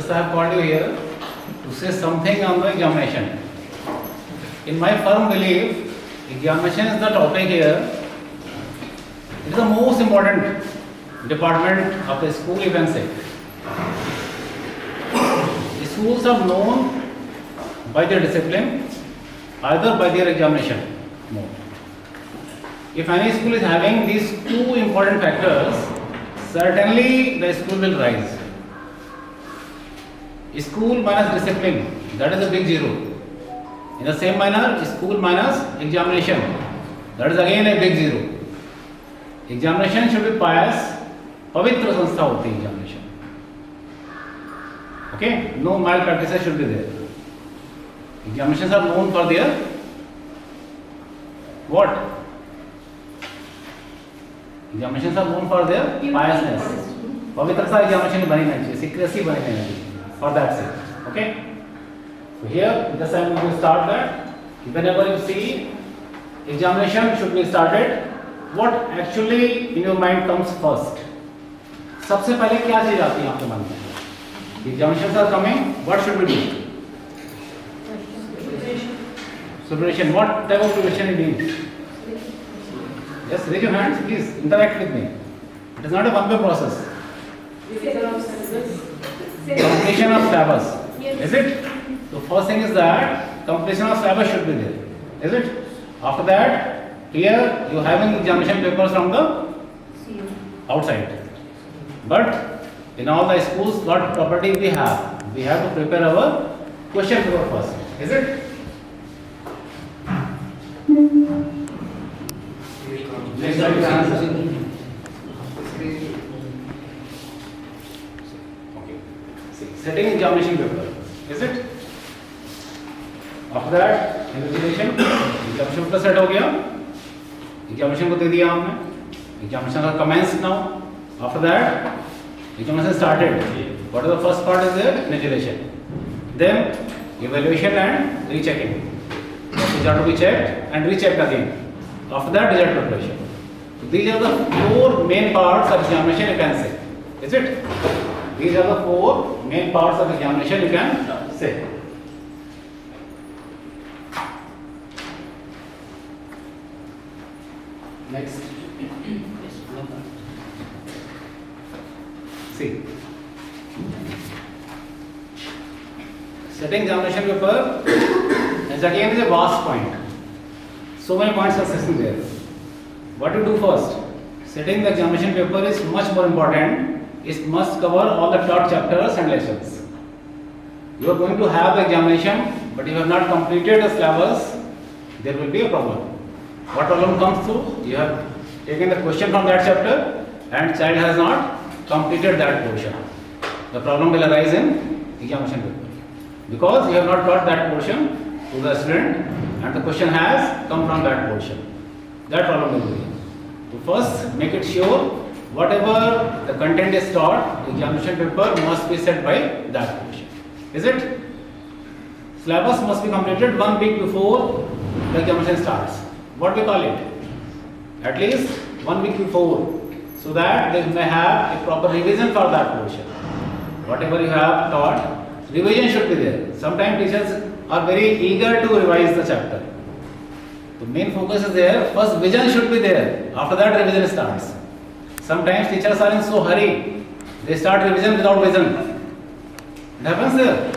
Just I have called you here to say something on the examination. In my firm belief, examination is the topic here. It is the most important department of the school, you can say. The schools are known by their discipline, either by their examination mode. If any school is having these two important factors, certainly the school will rise. School minus discipline, that is a big zero. In the same manner, school minus examination, that is again a big zero. Examination should be pious, pavitra sanstha hoti hai examination. Okay, no malpractices should be there. Examinations are known for their what? Examinations are known for their piousness. Pavitrata examination bani nahi chahiye, secrecy bani nahi chahiye. For that sake, okay. So here, just I am going to start that. Whenever you see examination should be started, what actually in your mind comes first? सबसे पहले क्या चीज आती है आपके मन में? Examinations are coming. What should we do? Preparation. What type of preparation you need? Yes, raise your hands, please. Interact with me. It is not a one-way process. Completion of syllabus. Is it? So first thing is that completion of syllabus should be there. Is it? After that, here you having examination papers from the outside. But in all the schools, what property we have? We have to prepare our question paper first. Is it? Next slide, answer. Setting examination paper, is it? After that, invigilation, examination paper set हो गया, examination को दे दिया हमने, examination are commenced now. After that, examination started. What is the first part is there? Invigilation. Then evaluation and rechecking. These are to be checked and rechecked again. After that, result preparation. So these are the four main parts of examination you can say. Is it? These are the four main parts of examination you can say. Next. See. Setting examination paper is again a vast point. So many points are sitting there. What to do first? Setting the examination paper is much more important. It must cover all the taught chapters and lessons. You are going to have the examination, but you have not completed the syllabus, there will be a problem. What problem comes through? You have taken the question from that chapter and child has not completed that portion. The problem will arise in examination paper. Because you have not taught that portion to the student and the question has come from that portion. That problem will be. So first, make it sure whatever the content is taught, examination paper must be set by that portion. Is it? Syllabus must be completed 1 week before the examination starts. What we call it? At least 1 week before, so that they may have a proper revision for that portion. Whatever you have taught, revision should be there. Sometimes teachers are very eager to revise the chapter. The main focus is there. First vision should be there. After that revision starts. Sometimes teachers are in so hurry, they start revision without vision. It happens there.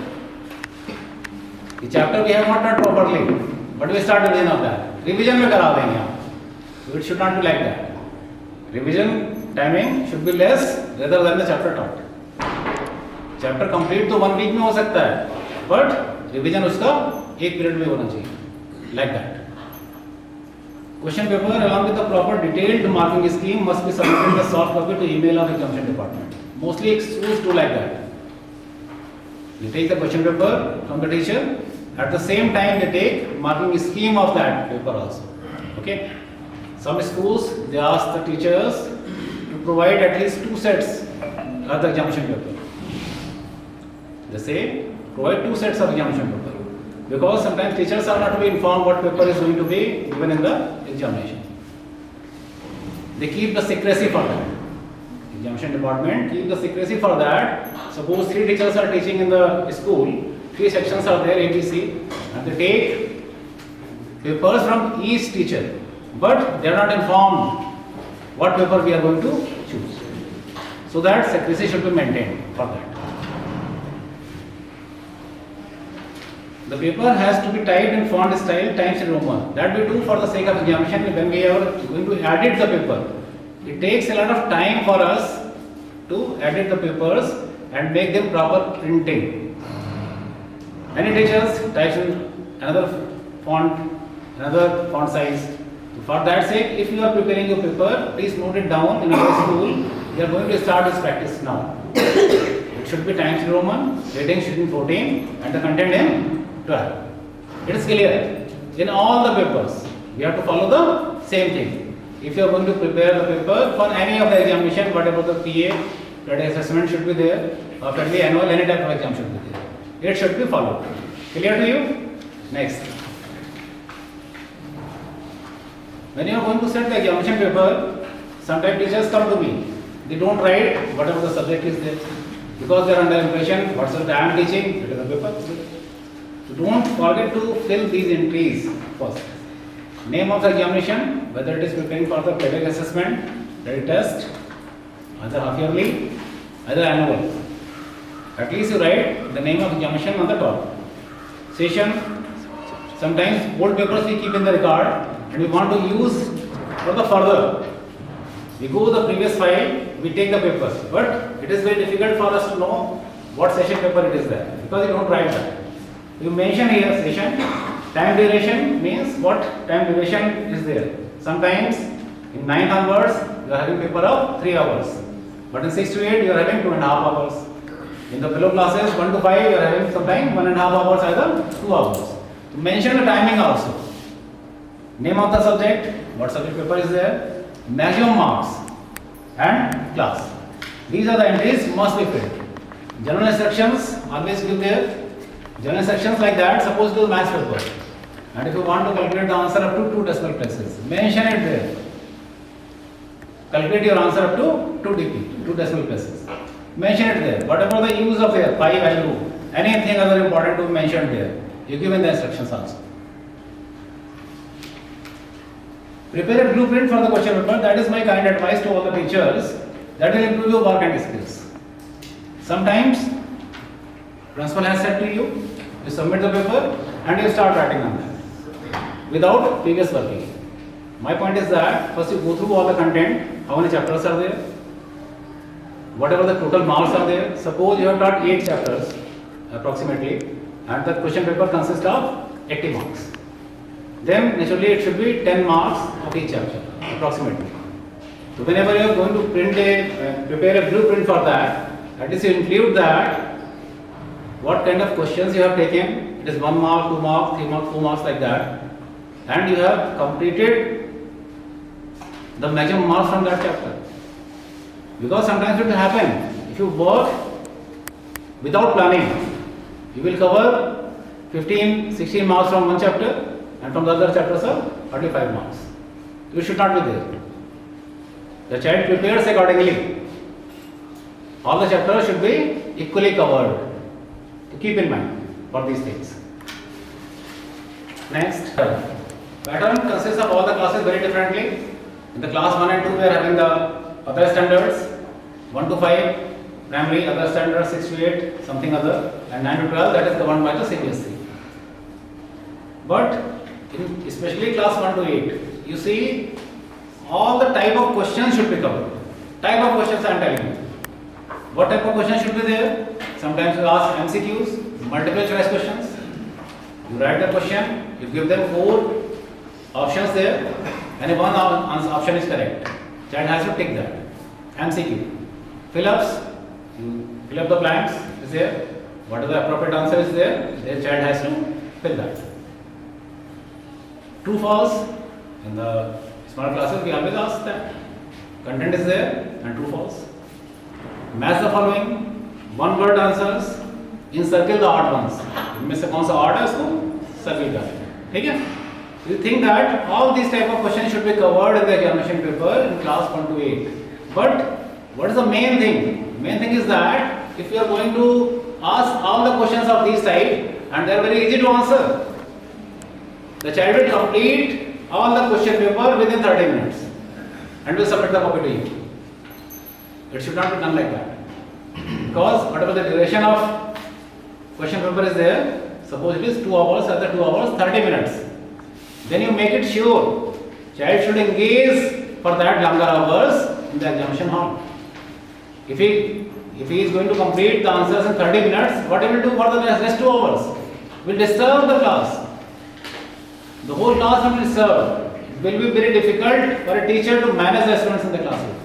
The chapter we have not taught properly, but we start revision of that. Revision में करा देंगे आप. So it should not be like that. Revision timing should be less rather than the chapter taught. Chapter complete तो 1 week में हो सकता है, but revision उसका 1 period में होना चाहिए. Like that. Question paper along with the proper detailed marking scheme must be submitted in the soft copy to email of examination department. Mostly schools do like that. You take the question paper from the teacher. At the same time, they take marking scheme of that paper also. Okay. Some schools they ask the teachers to provide at least 2 sets of the examination paper. They say provide 2 sets of examination paper. Because sometimes teachers are not to be informed what paper is going to be given in the examination. They keep the secrecy for that. examination department keep the secrecy for that. Suppose 3 teachers are teaching in the school, 3 sections are there ABC, and they take papers from each teacher, but they are not informed what paper we are going to choose. So that secrecy should be maintained for that. The paper has to be typed in font style Times New Roman. That we do for the sake of examination when we are going to edit the paper. It takes a lot of time for us to edit the papers and make them proper printing. Many teachers types in another font size. So for that sake, if you are preparing your paper, please note it down in our school. We are going to start this practice now. It should be Times New Roman, heading should be 14, and the content in 12. It is clear. In all the papers, we have to follow the same thing. If you are going to prepare the paper for any of the examination, whatever the PA, that assessment should be there, or fairly annual, any type of exam should be there. It should be followed. Clear to you? Next. When you are going to set the examination paper, sometimes teachers come to me. They don't write whatever the subject is there, because they are under impression what's the I am teaching, it is the paper. So don't forget to fill these entries first. Name of the examination, whether it is preparing for the periodic assessment, periodic test, either half yearly, either annual. At least you write the name of examination on the top. Session, sometimes old papers we keep in the record and we want to use for the further. We go to the previous file, we take the papers, but it is very difficult for us to know what session paper it is there, because you don't write that. You mention here session, time duration means what time duration is there. Sometimes in 9th onwards you are having paper of 3 hours, but in 6 to 8 you are having 2.5 hours. In the below classes 1 to 5 you are having sometimes 1.5 hours, either 2 hours. To mention the timing also. Name of the subject, what subject paper is there, maximum marks and class. These are the entries must be filled. General instructions always give there. General instructions like that, suppose do maths paper. And if you want to calculate the answer up to 2 decimal places, mention it there. Calculate your answer up to 2 dp, 2 decimal places. Mention it there. Whatever the use of there, pi value, anything other important to mention there. You give in the instructions also. Prepare a blueprint for the question paper. That is my kind advice to all the teachers. That will improve your work and skills. Sometimes principal has said to you, you submit the paper and you start writing on that without previous working. My point is that first you go through all the content, how many chapters are there, whatever the total marks are there. Suppose you have taught 8 chapters approximately, and the question paper consists of 80 marks. Then naturally it should be 10 marks of each chapter approximately. So whenever you are going to prepare a blueprint for that, at least you include that what kind of questions you have taken. It is 1 mark, 2 marks, 3 marks, 4 marks, like that, and you have completed the maximum marks from that chapter. Because sometimes it will happen, if you work without planning, you will cover 15, 16 marks from one chapter, and from the other chapters are only 5 marks. You should not be there. The child prepares accordingly. All the chapters should be equally covered. To keep in mind for these things. Next, pattern consists of all the classes very differently. In the class 1 and 2 we are having the other standards, 1 to 5 primary, other standards 6 to 8 something other, and 9 to 12 that is governed by the CBSE. But in especially class 1 to 8, you see all the type of questions should be covered. Type of questions I am telling you. What type of questions should be there? Sometimes you ask MCQs, multiple choice questions. You write the question, you give them 4 options there, and if one option is correct, child has to tick that. MCQ. Fill-ups, you fill up the blanks, is there. What is the appropriate answer is there, their child has to fill that. True, false, in the small classes we always ask that. Content is there and true, false. Match the following, one word answers, encircle the odd ones. इनमें से कौन सा odd है उसको circle कर, ठीक है? You think that all these type of questions should be covered in the examination paper in class 1 to 8. But What is the main thing? Main thing is that if you are going to ask all the questions of these type and they are very easy to answer, the child will complete all the question paper within 30 minutes and will submit the copy to you. It should not be done like that. Because whatever the duration of question paper is there, suppose it is 2 hours, after 2 hours, 30 minutes. Then you make it sure child should engage for that longer hours in the examination hall. If he is going to complete the answers in 30 minutes, what he will do for the rest 2 hours? Will disturb the class. The whole class will be disturbed. It will be very difficult for a teacher to manage the students in the classroom.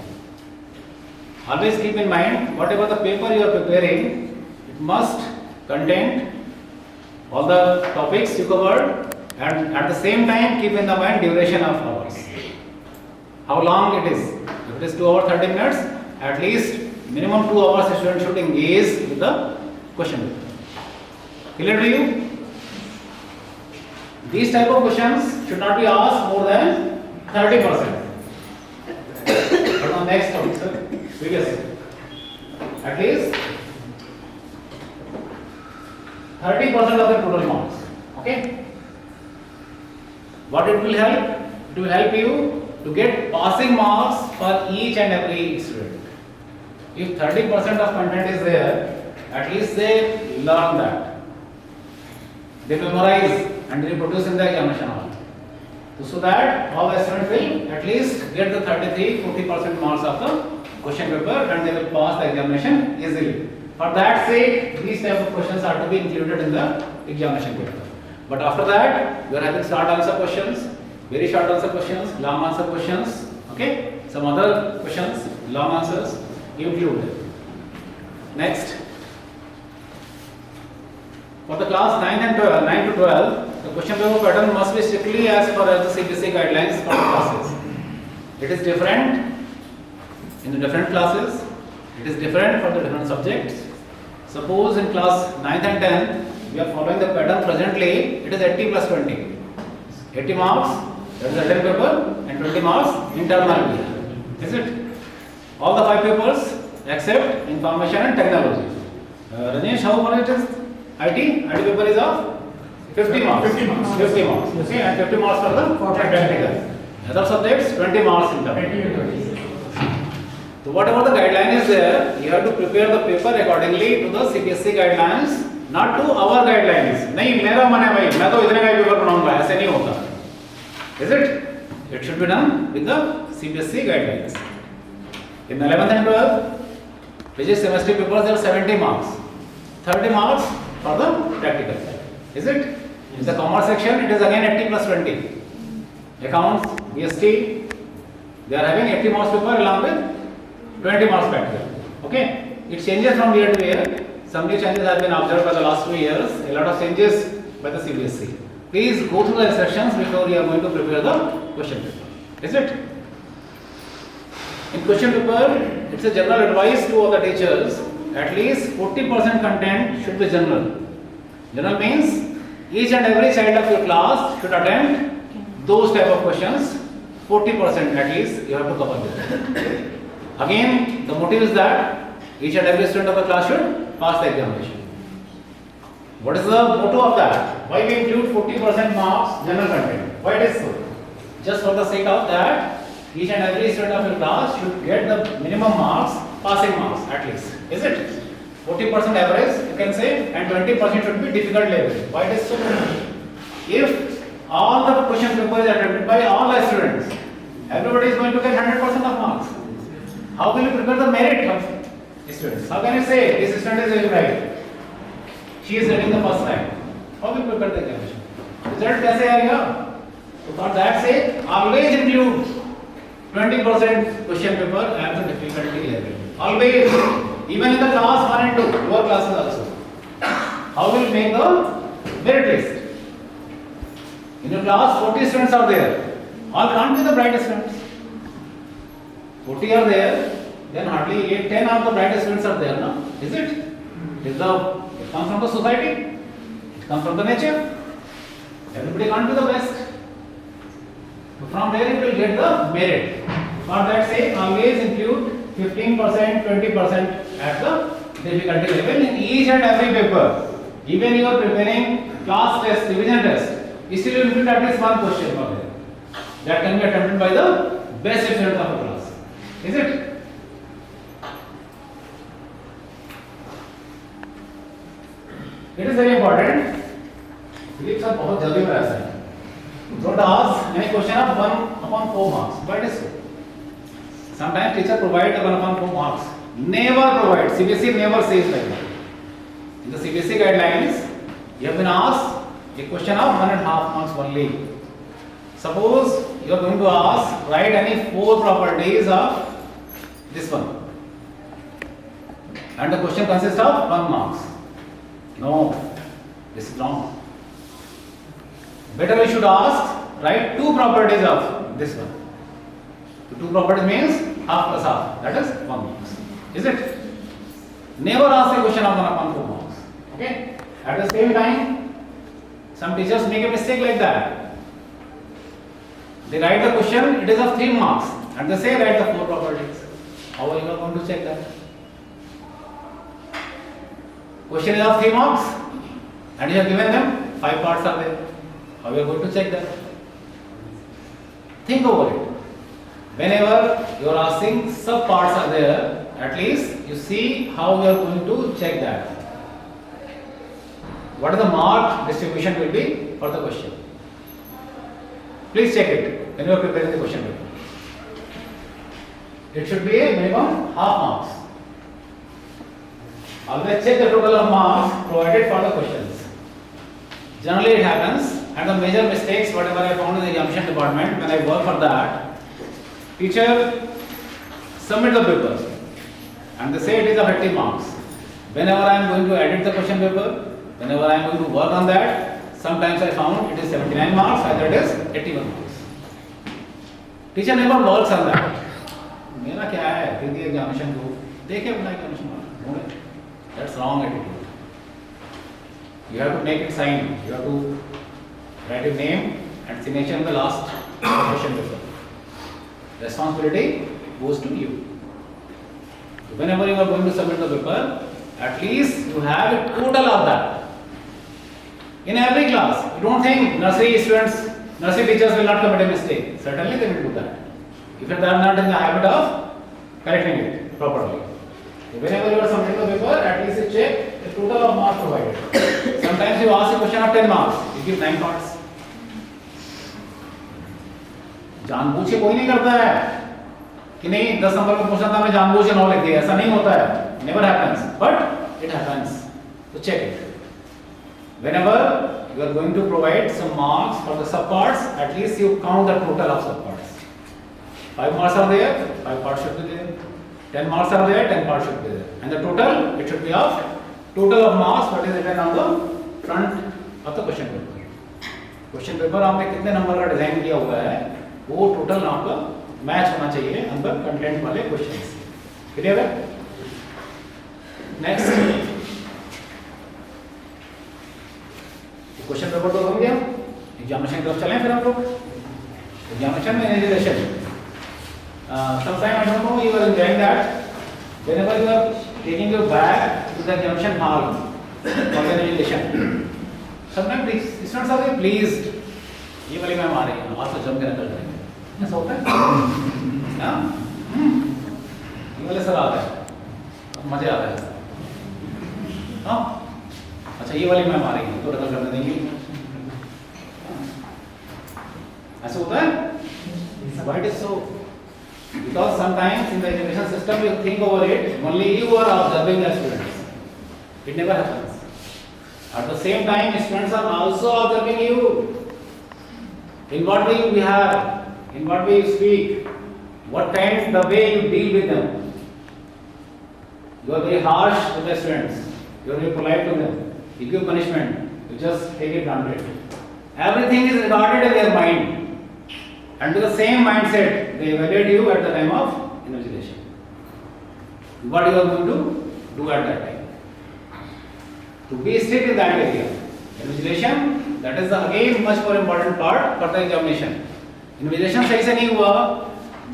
Always keep in mind, whatever the paper you are preparing, it must contain all the topics you covered, and at the same time keep in the mind duration of hours. How long it is. If it is 2 hours 30 minutes, at least minimum 2 hours the student should engage with the question paper. Clear to you? These type of questions should not be asked more than 30%. But on next topic, sir. Previous. At least 30% of the total marks. Okay? What it will help? It will help you to get passing marks for each and every student. If 30% of content is there, at least they learn that. They memorize and reproduce in the examination hall. So that all the students will at least get the 33-40% marks of the question paper and they will pass the examination easily. For that sake, these type of questions are to be included in the examination paper. But after that, you are having short answer questions, very short answer questions, long answer questions, okay? Some other questions, long answers, include. Next. For the class 9 to 12, the question paper pattern must be strictly as per the CBSE guidelines for the classes. It is different in the different classes. It is different for the different subjects. Suppose in class 9th and 10th, we are following the pattern presently, it is 80 plus 20. 80 marks, that is written paper, and 20 marks internal. Is it? All the 5 papers except information and technology. Rajesh, how far it is? IT paper is of 50 marks. 50 marks. Okay, and 50 marks for the practical. Other subjects, 20 marks internal. So whatever the guideline is there, you have to prepare the paper accordingly to the CBSE guidelines, not to our guidelines. नहीं मेरा मन है भाई, मैं तो इतने का paper बनाऊंगा, ऐसे नहीं होता. Is it? It should be done with the CBSE guidelines. In 11th and 12th, which is semester papers, there are 70 marks. 30 marks for the practical. Is it? In the commerce section, it is again 80 plus 20. Accounts, BST, they are having 80 marks paper along with 20 marks practical. Okay? It changes from year to year. Some new changes have been observed by the last 2 years. A lot of changes by the CBSE. Please go through the instructions before you are going to prepare the question paper. Is it? In question paper, it's a general advice to all the teachers. At least 40% content should be general. General means each and every child of your class should attempt those type of questions. 40% at least you have to cover them. Again, the motive is that each and every student of the class should pass the examination. What is the motto of that? Why we include 40% marks general content? Why it is so? Just for the sake of that, each and every student of your class should get the minimum marks, passing marks at least. Is it? 40% average you can say, and 20% should be difficult level. Why it is so? If all the question paper is attempted by all the students, everybody is going to get 100% of marks. How will you prepare the merit of students? How can you say this student is very bright? She is getting the first rank. How will you prepare the examination? Result कैसे आएगा? So for that sake, always include 20% question paper as the difficulty level. Always, even in the class 1 and 2, your classes also. How will you make the merit list? In your class, 40 students are there. All can't be the brightest students. 40 are there, then hardly 8, 10 of the brightest students are there, no? Is it? It comes from the society, it comes from the nature. Everybody can't be the best. So from there you will get the merit. For that sake, always include 15%, 20% at the difficulty level in each and every paper. Even you are preparing class test, revision test, still you will at least one question for there. That can be attempted by the best student of the class. Is it? It is very important. Philip sir बहुत जल्दी में ऐसा है. Don't ask any question of 1/4 marks. Why it is so? Sometimes teacher provide 1/4 marks. Never provide. CBSE never says like that. In the CBSE guidelines, you have been asked a question of 1.5 marks only. Suppose you are going to ask write any 4 properties of this one, and the question consists of 1 marks. No, this is wrong. Better we should ask write 2 properties of this one. So 2 properties means half plus half. That is 1 marks. Is it? Never ask a question of 1/4 marks. Okay. At the same time, some teachers make a mistake like that. They write the question, it is of 3 marks, and they say write the 4 properties. How are you going to check that? Question is of 3 marks, and you have given them 5 parts are there. How you are going to check that? Think over it. Whenever you are asking sub parts are there, at least you see how you are going to check that. What is the mark distribution will be for the question? Please check it when you are preparing the question paper. It should be a minimum half marks. Always check the total of marks provided for the questions. Generally it happens, and the major mistakes whatever I found in the examination department when I work for that, teacher submit the paper and they say it is of 80 marks. Whenever I am going to edit the question paper, whenever I am going to work on that, sometimes I found it is 79 marks, either it is 81 marks. Teacher never works on that. मेरा क्या है? फिर दिए examination को देखे अपना examination ढूंढे. That's wrong attitude. You have to make it sign. You have to write your name and signature in the last question paper. Responsibility goes to you. So whenever you are going to submit the paper, at least you have a total of that. In every class, you don't think nursery students, nursery teachers will not commit a mistake. Certainly they will do that. If they are not in the habit of correcting it properly. So whenever you are submitting the paper, at least you check the total of marks provided. Sometimes you ask a question of 10 marks, you give 9 parts. जानबूझ के कोई नहीं करता है कि नहीं 10 number का पूछना था मैं जानबूझ के 9 लिख दिया, ऐसा नहीं होता है. Never happens, but it happens. So check it. Whenever you are going to provide some marks for the subparts, at least you count the total of subparts. 5 marks are there, 5 parts should be there. 10 marks are there, 10 parts should be there. And the total, it should be of total of marks what is written on the front of the question paper. Question paper आपने कितने number का design किया हुआ है, वो total आपका match होना चाहिए अंदर कंटेंट वाले क्वेश्चंस. क्लियर है? नेक्स्ट क्वेश्चन पेपर तो हो गया. एग्जामिनेशन की तरफ चलें फिर हम लोग. एग्जामिनेशन में invigilation. Sometime I don't know you are enjoying that. Whenever you are taking your bag to the examination hall for the invigilation, sometimes students are very pleased. ये वाली मैम आ रही है, आज तो जम के निकल जाएंगे. ऐसा होता है? हाँ. ये वाले सर आ गए, मजे आ रहे हैं. हाँ. अच्छा ये वाली मैम आ रही है तो नकल करने देंगे. ऐसा होता है? Why it is so? Because sometimes in the education system you think over it, only you are observing the students. It never happens. At the same time, students are also observing you. In what way you behave, in what way you speak, what kind the way you deal with them. You are very harsh with the students. You are very polite to them. You give punishment. You just take it granted. Everything is regarded in their mind. And with the same mindset, they evaluate you at the time of invigilation. What you are going to do at that time? To be strict in that area. Invigilation, that is again much more important part for the examination. Invigilation सही से नहीं हुआ,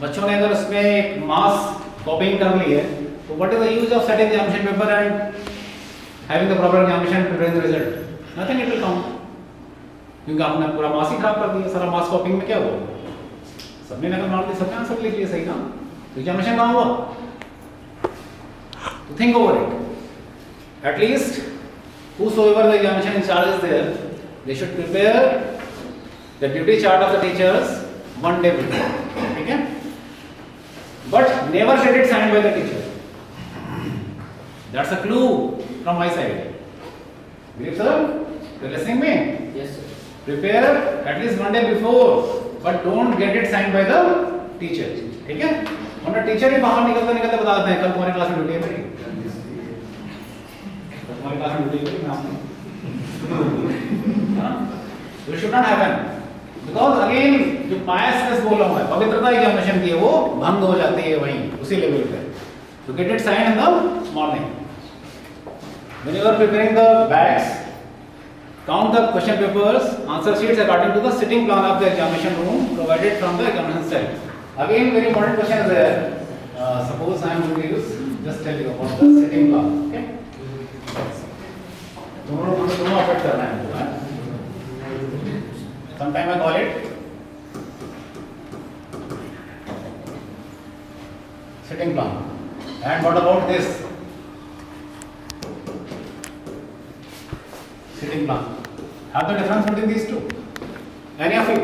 बच्चों ने अगर उसमें मास कॉपिंग कर ली है, तो what is the use of setting examination paper and having the proper examination preparing the result? Nothing, it will count, क्योंकि आपने पूरा मार्क्स ही खराब कर दिया। सारा मार्क्स कॉपिंग में क्या हुआ? सबने नकल मार दी, सबने आंसर लिख लिया सही काम, तो एग्जामिनेशन कहाँ हुआ? तो think over it. At least whosoever the examination in charge is there, they should prepare the duty chart of the teachers one day before. ठीक है? But never get it signed by the teacher. That's a clue from my side. Great sir, you're listening me? Yes, sir. Prepare at least one day before, but don't get it signed by the teacher. ठीक है? वरना teacher ही बाहर निकलते निकलते बता देते हैं कल तुम्हारी क्लास में ड्यूटी है मेरी, तुम्हारी क्लास में ड्यूटी है मैं आपको, तो should not happen. Because again जो pious बोल रहा हूँ मैं, पवित्रता एग्जामिनेशन की है वो भंग हो जाती है वहीं उसी लेवल पे. तो get it signed in the morning. When you are preparing the bags, count the question papers, answer sheets according to the sitting plan of the examination room provided from the examination cell. Again, very important question is there. Suppose I am going to use, just tell you about the sitting plan. Okay? दोनों affect करना है मुझे. Sometime I call it sitting plan. And what about this? Sitting plan. Have the difference between these two? Any of you?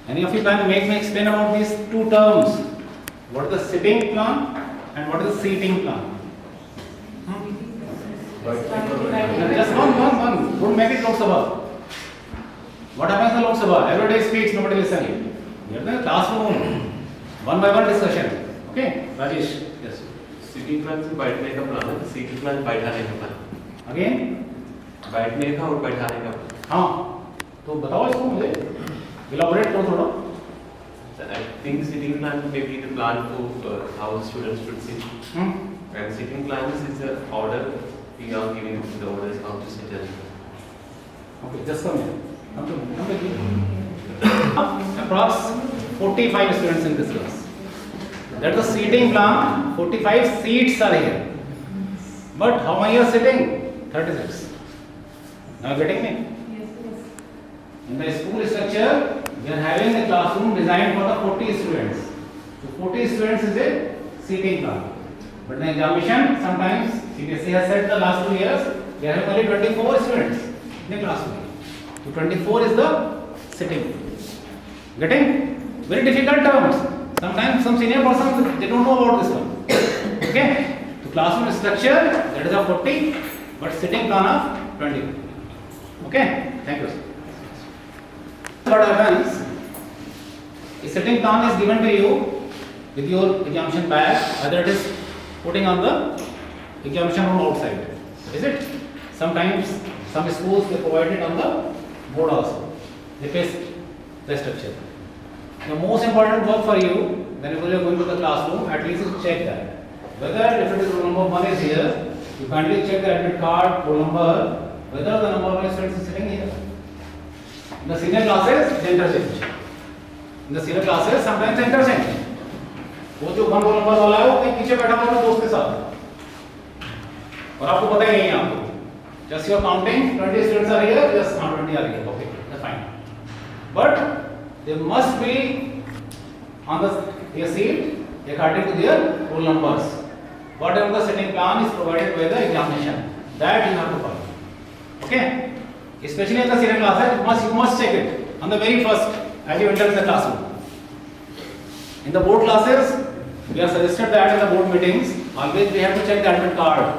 Any of you can make me explain about these two terms? What is the sitting plan and what is the seating plan? Just one. Don't make it Lok Sabha. What happens in Lok Sabha? Everybody speaks, nobody listens. We are in the classroom. One by one discussion. Okay, Rajesh. Yes. Sitting plan से बैठने का plan है, seating plan बैठाने का plan. Again? बैठने का और बैठाने का. हाँ, तो बताओ इसको मुझे. Elaborate करो थोड़ा. I think sitting plan may be the plan for how students should sit. And sitting plans is the order we are giving the orders how to sit as well. Okay, just come here. Come here. Approx 45 students in this class. That's the seating plan. 45 seats are here. But how many are sitting? 36. Now getting me? Yes. In the school structure, we are having a classroom designed for the 40 students. So 40 students is a seating plan. But in the examination, sometimes CBSE has said the last 2 years, we are having only 24 students in the classroom. So 24 is the sitting. Getting? Very difficult terms. Sometimes some senior persons, they don't know about this one. Okay? So classroom structure, that is of 40, but sitting plan of 20. Okay? Thank you, sir. What happens? A sitting plan is given to you with your examination bag, either it is putting on the examination room outside. Is it? Sometimes some schools they provide it on the board also. They paste the structure. The most important work for you whenever you are going to the classroom, at least is check that. Whether if it is roll number 1 is here, you kindly check the admit card, roll number, whether the number of students is sitting here. In the senior classes, they interchange. In the senior classes, sometimes they interchange. वो जो 1 roll number वाला है वो कहीं पीछे बैठा हुआ है दोस्त के साथ और आपको पता ही नहीं है आपको. Just you are counting 20 students are here, just 20 are here. Okay, that's fine. But they must be on their seat according to their roll numbers. Whatever the sitting plan is provided by the examination, that you have to follow. Okay? Especially in the senior classes, you must check it on the very first as you enter the classroom. In the board classes, we are suggested that in the board meetings, always we have to check the admit card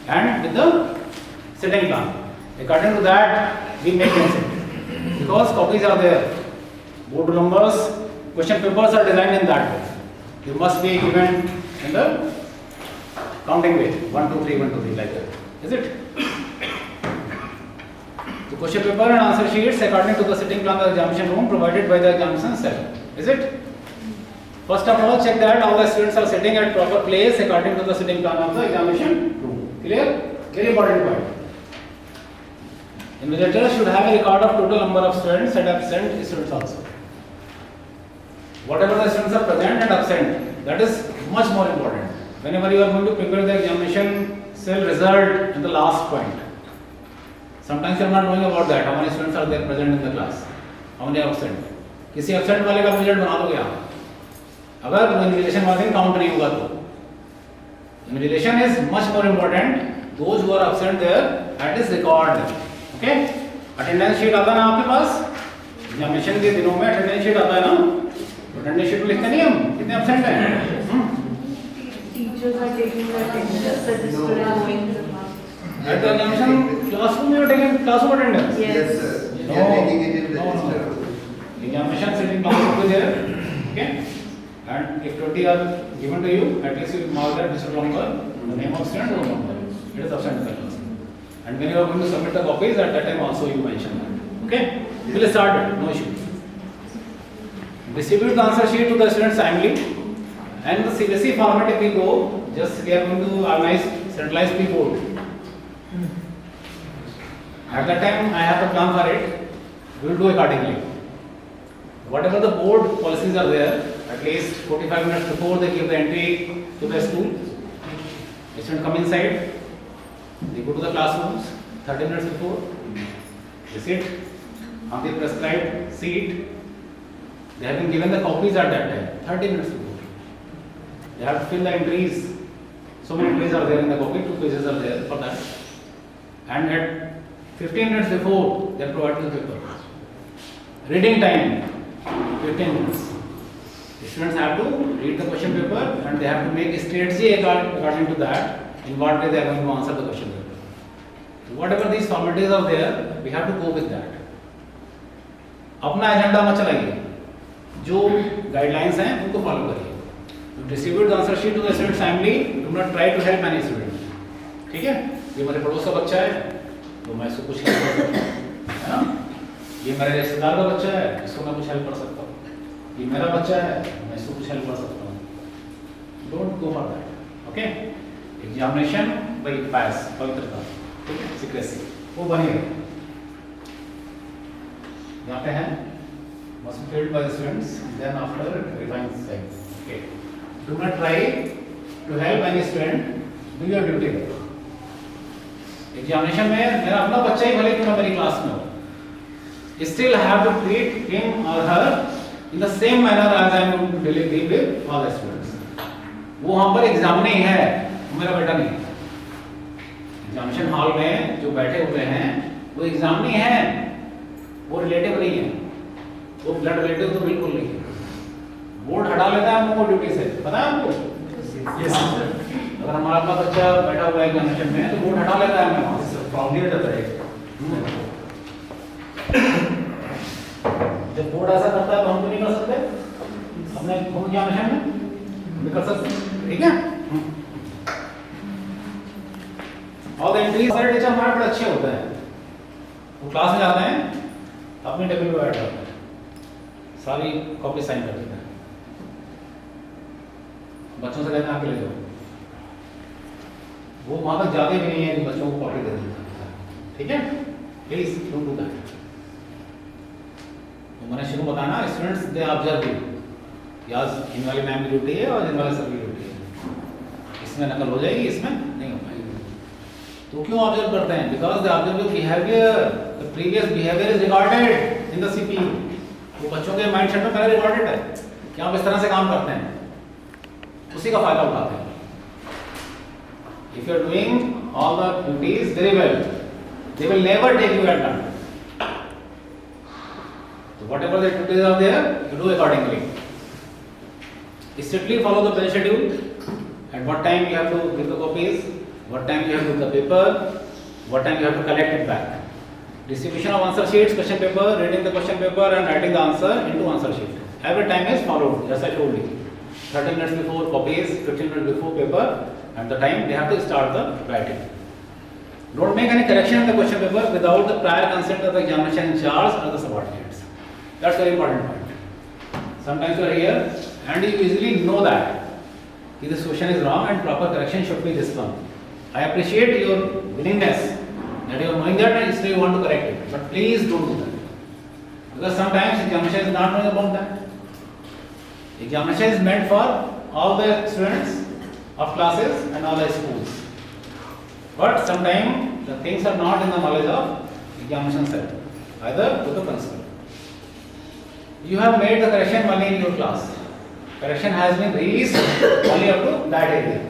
and with the sitting plan. According to that, we make them sit. Because copies are there. Board numbers, question papers are designed in that way. You must be given in the counting way. 1, 2, 3, 1, 2, 3 like that. Is it? The question paper and answer sheets according to the sitting plan of the examination room provided by the examination cell. Is it? First of all, check that all the students are sitting at proper place according to the sitting plan of the examination room. Clear? Very important point. Invigilators should have a record of total number of students and absent students also. whatever the students are present and absent, that is much more important. Whenever you are going to prepare the examination cell result in the last point, sometimes you are not knowing about that. How many students are there present in the class? How many are absent? किसी absent वाले का result बना दोगे आप? अगर invigilation वाले दिन count नहीं होगा तो invigilation is much more important. Those who are absent there, that is record. Okay? Attendance sheet आता है ना आपके पास? Examination के दिनों में attendance sheet आता है ना? Attendance sheet में लिखते नहीं हम कितने absent हैं? Teachers are taking the attendance register and going to the class. At the examination classroom you are taking classroom attendance? Yes. sir. We No. are taking it in No, no. register. Examination sitting classroom is there. Okay? And if 20 are given to you, at least you mark that Mr. Longer, the name of student or number. It is absent in the class. And when you are going to submit the copies, at that time also you mention that. Okay? We will start it, no issue. Distribute the answer sheet to the students timely. And the CBSE format if we go, just we are going to organize centralized P-board. At that time I have the plan for it. We will do accordingly. Whatever the board policies are there, at least 45 minutes before they give the entry to the school, the students come inside, they go to the classrooms 30 minutes before, they sit on the prescribed seat. They have been given the copies at that time, 30 minutes before. They have to fill the entries. So many entries are there in the copy, 2 pages are there for that. And at 15 minutes before, they are provided the paper. Reading time, 15 minutes. The students have to read the question paper and they have to make a strategy according to that, in what way they are going to answer the question paper. So whatever these formalities are there, we have to go with that. अपना agenda मत चलाइए, जो guidelines हैं उनको follow करिए. Distribute the answer sheet to the students timely. Do not try to help any student. ठीक है? ये मेरे पड़ोस का बच्चा है, तो मैं इसको कुछ हेल्प कर सकता हूँ, है ना? ये मेरे रिश्तेदार का बच्चा है, इसको मैं कुछ हेल्प कर सकता हूँ. ये मेरा बच्चा है, मैं इसको कुछ हेल्प कर सकता हूँ. Don't go for that. Okay? Examination by pass, पवित्रता, ठीक है? Secrecy, वो बनेगा. यहाँ पे है, must be filled by the students. Then after refine science. Okay. Do not try to help any student. Do your duty. Examination में मेरा अपना बच्चा ही भले क्यों ना मेरी क्लास में हो, still have to treat him or her in the same manner as I am going to deal with all the students. वो वहाँ पर एग्जाम नहीं है, मेरा बेटा नहीं. एग्जामिनेशन हॉल में जो बैठे हुए हैं वो एग्जाम नहीं है, वो रिलेटिव नहीं है, वो ब्लड रिलेटिव तो बिल्कुल नहीं है. बोर्ड हटा लेता है हमको ड्यूटी से, पता है आपको? Yes, sir. अगर हमारा अपना बच्चा बैठा हुआ है एग्जामिनेशन में तो बोर्ड हटा लेता है हमें वहाँ से. From here to the जब बोर्ड ऐसा करता है तो हम तो नहीं कर सकते अपने खुद एग्जामिनेशन में, नहीं कर सकते. ठीक है? और द एंट्रीज सारे टीचर हमारे बड़े अच्छे होते हैं. वो क्लास में जाते हैं, अपने टेबल पे बैठ जाते हैं, सारी कॉपी साइन कर देते हैं, बच्चों से कहते हैं आके ले जाओ. वो वहां तक जाते भी नहीं है कि बच्चों को कॉपी दे देते हैं. ठीक है? Please don't do that. तो मैंने शुरू बताना, स्टूडेंट्स दे ऑब्जर्व यू. यार इन वाली मैम की ड्यूटी है और इन वाले सर की ड्यूटी है. इसमें नकल हो जाएगी, इसमें नहीं हो पाएगी. तो क्यों ऑब्जर्व करते हैं? Because they observe your behaviour. The previous behaviour is recorded in the CP. तो बच्चों के माइंड सेट में पहले रिकॉर्डेड है कि आप इस तरह से काम करते हैं, उसी का फायदा उठाते हैं. If you are doing all the duties very well, they will never take you advantage. So whatever the duties are there, you do accordingly. Strictly follow the bell schedule. At what time you have to give the copies, what time you have to give the paper, what time you have to collect it back. Distribution of answer sheets, question paper, reading the question paper and writing the answer into answer sheet. Every time is followed, as I told you. 30 minutes before copies, 15 minutes before paper, and the time they have to start the writing. Don't make any correction in the question paper without the prior consent of the examination in charge or the subordinates. That's very important point. Sometimes you are here and you easily know that this question is wrong and proper correction should be this one. I appreciate your willingness that you are knowing that and still you want to correct it. But please don't do that. Because sometimes examination is not knowing about that. Examination is meant for all the students of classes and all the schools. But sometimes the things are not in the knowledge of examination cell, either to the principal. You have made the correction only in your class. Correction has been reached only up to that area.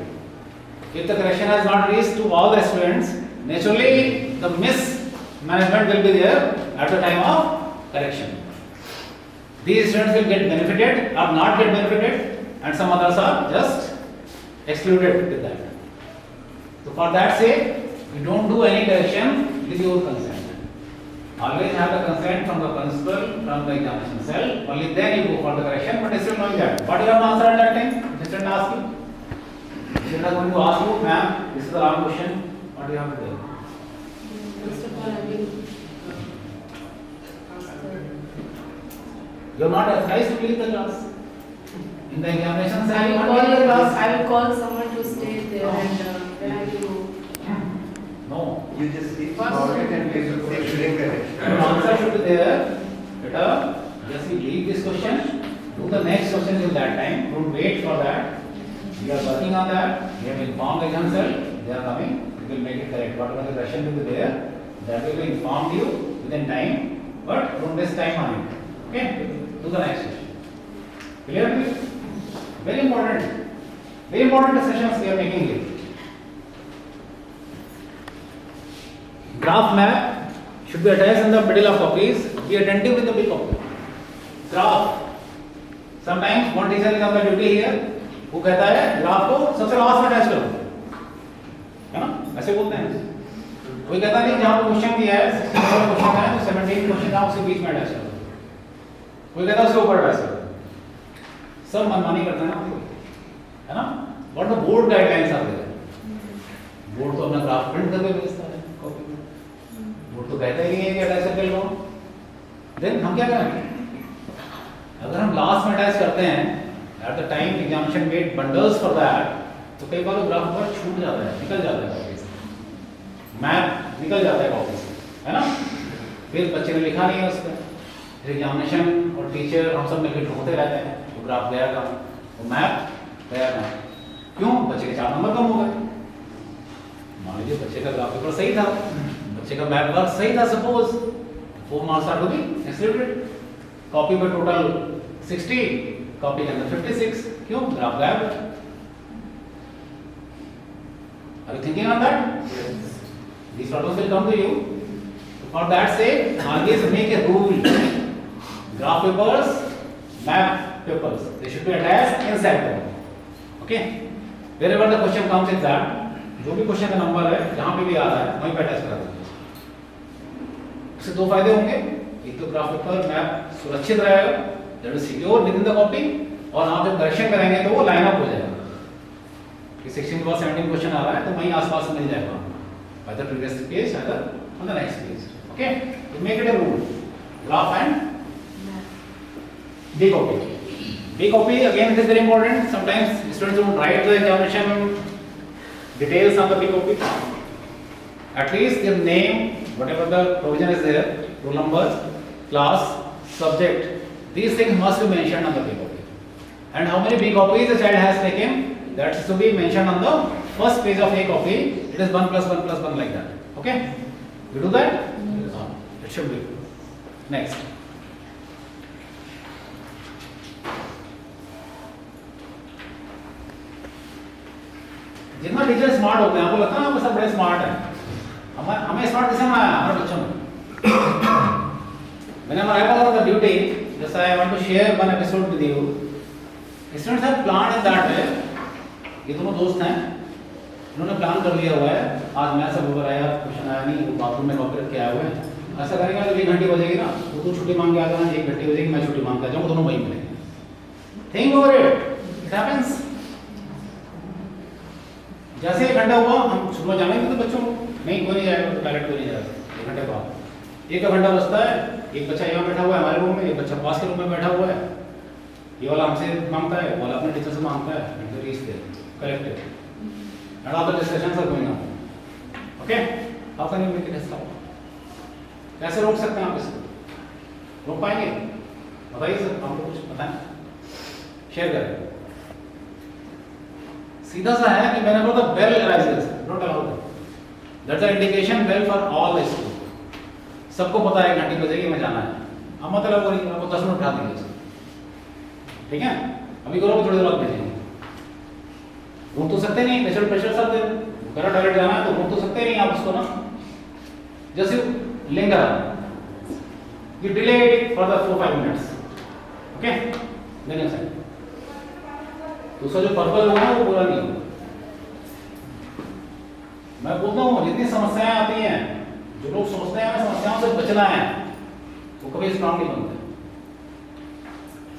If the correction has not reached to all the students, naturally the mismanagement will be there at the time of correction. These students will get benefited or not get benefited, and some others are just excluded with that. So for that sake, you don't do any correction with your consent. Always have the consent from the principal, from the examination cell. Only then you go for the correction. But still knowing that, what you have to answer at that time? If student asks you, student is going to ask you, ma'am, this is the wrong question. What do you have to do? First of all, I will ask You are not authorized to leave the class. In the examination cell, you I can't leave the class. will call someone to stay there and then I will. No. You just keep about it and you will say during correction. Your answer should be there. Better just you leave this question, do the next question till that time. Don't wait for that. We are working on that. We have informed the exam cell. They are coming. We will make it correct. Whatever the question will be there, that will be informed you within time. But don't waste time on it. Okay? Do the next question. Clear? Very important. Very important sessions we are making here. Graph map should be attached in the middle of copies. Be attentive with the big copy. Graph. Sometimes one teacher is on the duty here. वो कहता है graph को सबसे last में attach करो, है ना? ऐसे बोलते हैं. कोई कहता नहीं जहाँ पे क्वेश्चन दिया है 16 क्वेश्चन है तो 17 क्वेश्चन जहाँ उसी बीच में अटैच करो. कोई कहता है उसके ऊपर अटैच करो. सब मनमानी करते हैं ना, है ना? What the board guidelines are there? Board तो अपना ग्राफ प्रिंट करके भेजता है कॉपी में. बोर्ड तो कहता ही नहीं है कि अटैच करके लो. देन हम क्या करेंगे? अगर हम लास्ट में अटैच करते हैं at the time examination made bundles for that, तो कई बार ग्राफ पर छूट जाता है, निकल जाता है कॉपी से, मैप निकल जाता है कॉपी से, है ना? फिर बच्चे ने लिखा नहीं है उस पर, फिर एग्जामिनेशन और टीचर हम सब मिलकर ढूंढते रहते हैं, वो ग्राफ गया कहाँ, वो मैप गया कहाँ? क्यों? बच्चे के 4 नंबर कम हो गए. मान लीजिए बच्चे का ग्राफ पेपर सही था, बच्चे का मैप वर्क सही था, suppose 4 marks are to be excluded. Copy पर टोटल 60, कॉपी के अंदर 56. क्यों? ग्राफ गायब है. Are you thinking on that? Yes. These problems will come to you. For that sake, always make a rule. Graph papers, map papers, they should be attached inside them. Okay? Wherever the question comes in that, जो भी question का number है, जहाँ पे भी आ रहा है, वहीं पे अटैच करा दीजिए. इससे 2 फायदे होंगे. एक तो ग्राफ पेपर, मैप सुरक्षित रहेगा, that is secure within the copy, और आप जब करेक्शन करेंगे तो वो लाइन अप हो जाएगा कि 16 के बाद 17 क्वेश्चन आ रहा है तो वहीं आसपास मिल जाएगा either previous page either on the next page. Okay, to make it a rule, graph and B copy. B copy again it is very important. Sometimes students don't write the examination details on the B copy. At least their name, whatever the provision is there, roll number, class, subject, these things must be mentioned on the B copy. And how many B copies the child has taken, that is to be mentioned on the first page of A copy. It is 1 plus 1 plus 1 like that. Okay? You do that? It should be. Next. जितना teacher smart होते हैं, आपको लगता है आप सब बड़े smart हैं. हमें स्मार्ट किसने बनाया? हमारे बच्चों ने. Whenever I was on the duty, just I want to share one episode with you. Students have planned in that way. ये दोनों दोस्त हैं, उन्होंने प्लान कर लिया हुआ है. आज मैं सब ऊपर आया, क्वेश्चन आया नहीं, वो बाथरूम में कॉपी रख के आए हुए हैं. ऐसा करेंगे तो 1 घंटे बजेगी ना, तो तू छुट्टी मांग के आ जाना, 1 घंटे बजेगी, मैं छुट्टी मांग के आ जाऊँगा, दोनों वहीं मिलेंगे. Think over it. It happens. जैसे 1 घंटा हुआ, हम सुबह जाने तो बच्चों को नहीं, कोई नहीं जाएगा, टॉयलेट कोई नहीं जाएगा. 1 घंटे बाद 1 घंटा बचता है. एक बच्चा यहाँ बैठा हुआ है हमारे रूम में, एक बच्चा पास के रूम में बैठा हुआ है. ये वाला हमसे मांगता है, वो वाला अपने टीचर से मांगता है. And the reach there, collected. And all the discussions are going on. Okay? How can you make it stop? कैसे रोक सकते हैं आप इसको? रोक पाएंगे? बताइए सर, आपको कुछ पता है? शेयर करें। सीधा सा है कि मैंने बोला bell arises, don't allow that. That's a indication bell for all the school. सबको पता है घंटी बजेगी मैं जाना है, अब मतलब वो नहीं, आपको 10 मिनट उठा देंगे, ठीक है? अभी करो, थोड़ी देर बाद भेजेंगे। उठ तो सकते नहीं, प्रेशर प्रेशर सब दे, अगर टॉयलेट जाना है तो उठ तो सकते नहीं आप उसको ना, just you linger, you delay it for the 4-5 minutes, okay? then you send। तो उसका जो पर्पल होगा वो पूरा नहीं होगा। मैं बोलता हूँ जितनी समस्याएं आती हैं, जो लोग सोचते हैं हमें समस्याओं से बचना है, वो कभी स्ट्रांग नहीं बनते।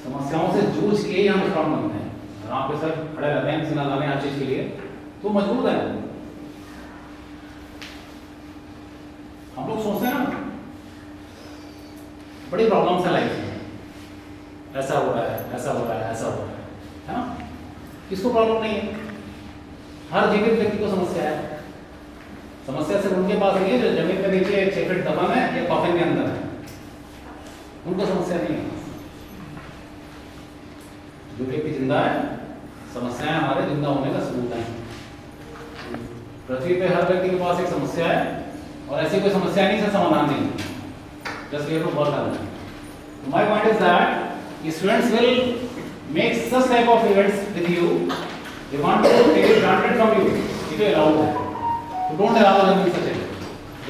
समस्याओं से जूझ के ही हम स्ट्रांग बनते हैं। अगर आप पे सर खड़े रहते हैं किसी ना जाने हर चीज के लिए, तो मजबूत है। हम लोग सोचते हैं ना बड़ी प्रॉब्लम्स है लाइफ में, ऐसा हो रहा है, ऐसा हो रहा है, ऐसा हो रहा है ना? किसको प्रॉब्लम नहीं है? हर जीवित व्यक्ति को समस्या है। समस्या सिर्फ उनके पास नहीं है जो जमीन के नीचे 6 फीट दफन है या कॉफिन के अंदर है, उनको समस्या नहीं है। जो व्यक्ति जिंदा है, समस्याएं हमारे जिंदा होने का सबूत है। पृथ्वी पे हर व्यक्ति के पास एक समस्या है, और ऐसी कोई समस्या नहीं, इसका समाधान नहीं है। Just we have to work on it. So my point is that students will make such type of events with you. They want to take it granted from you if you allow that. So don't allow them in such a way.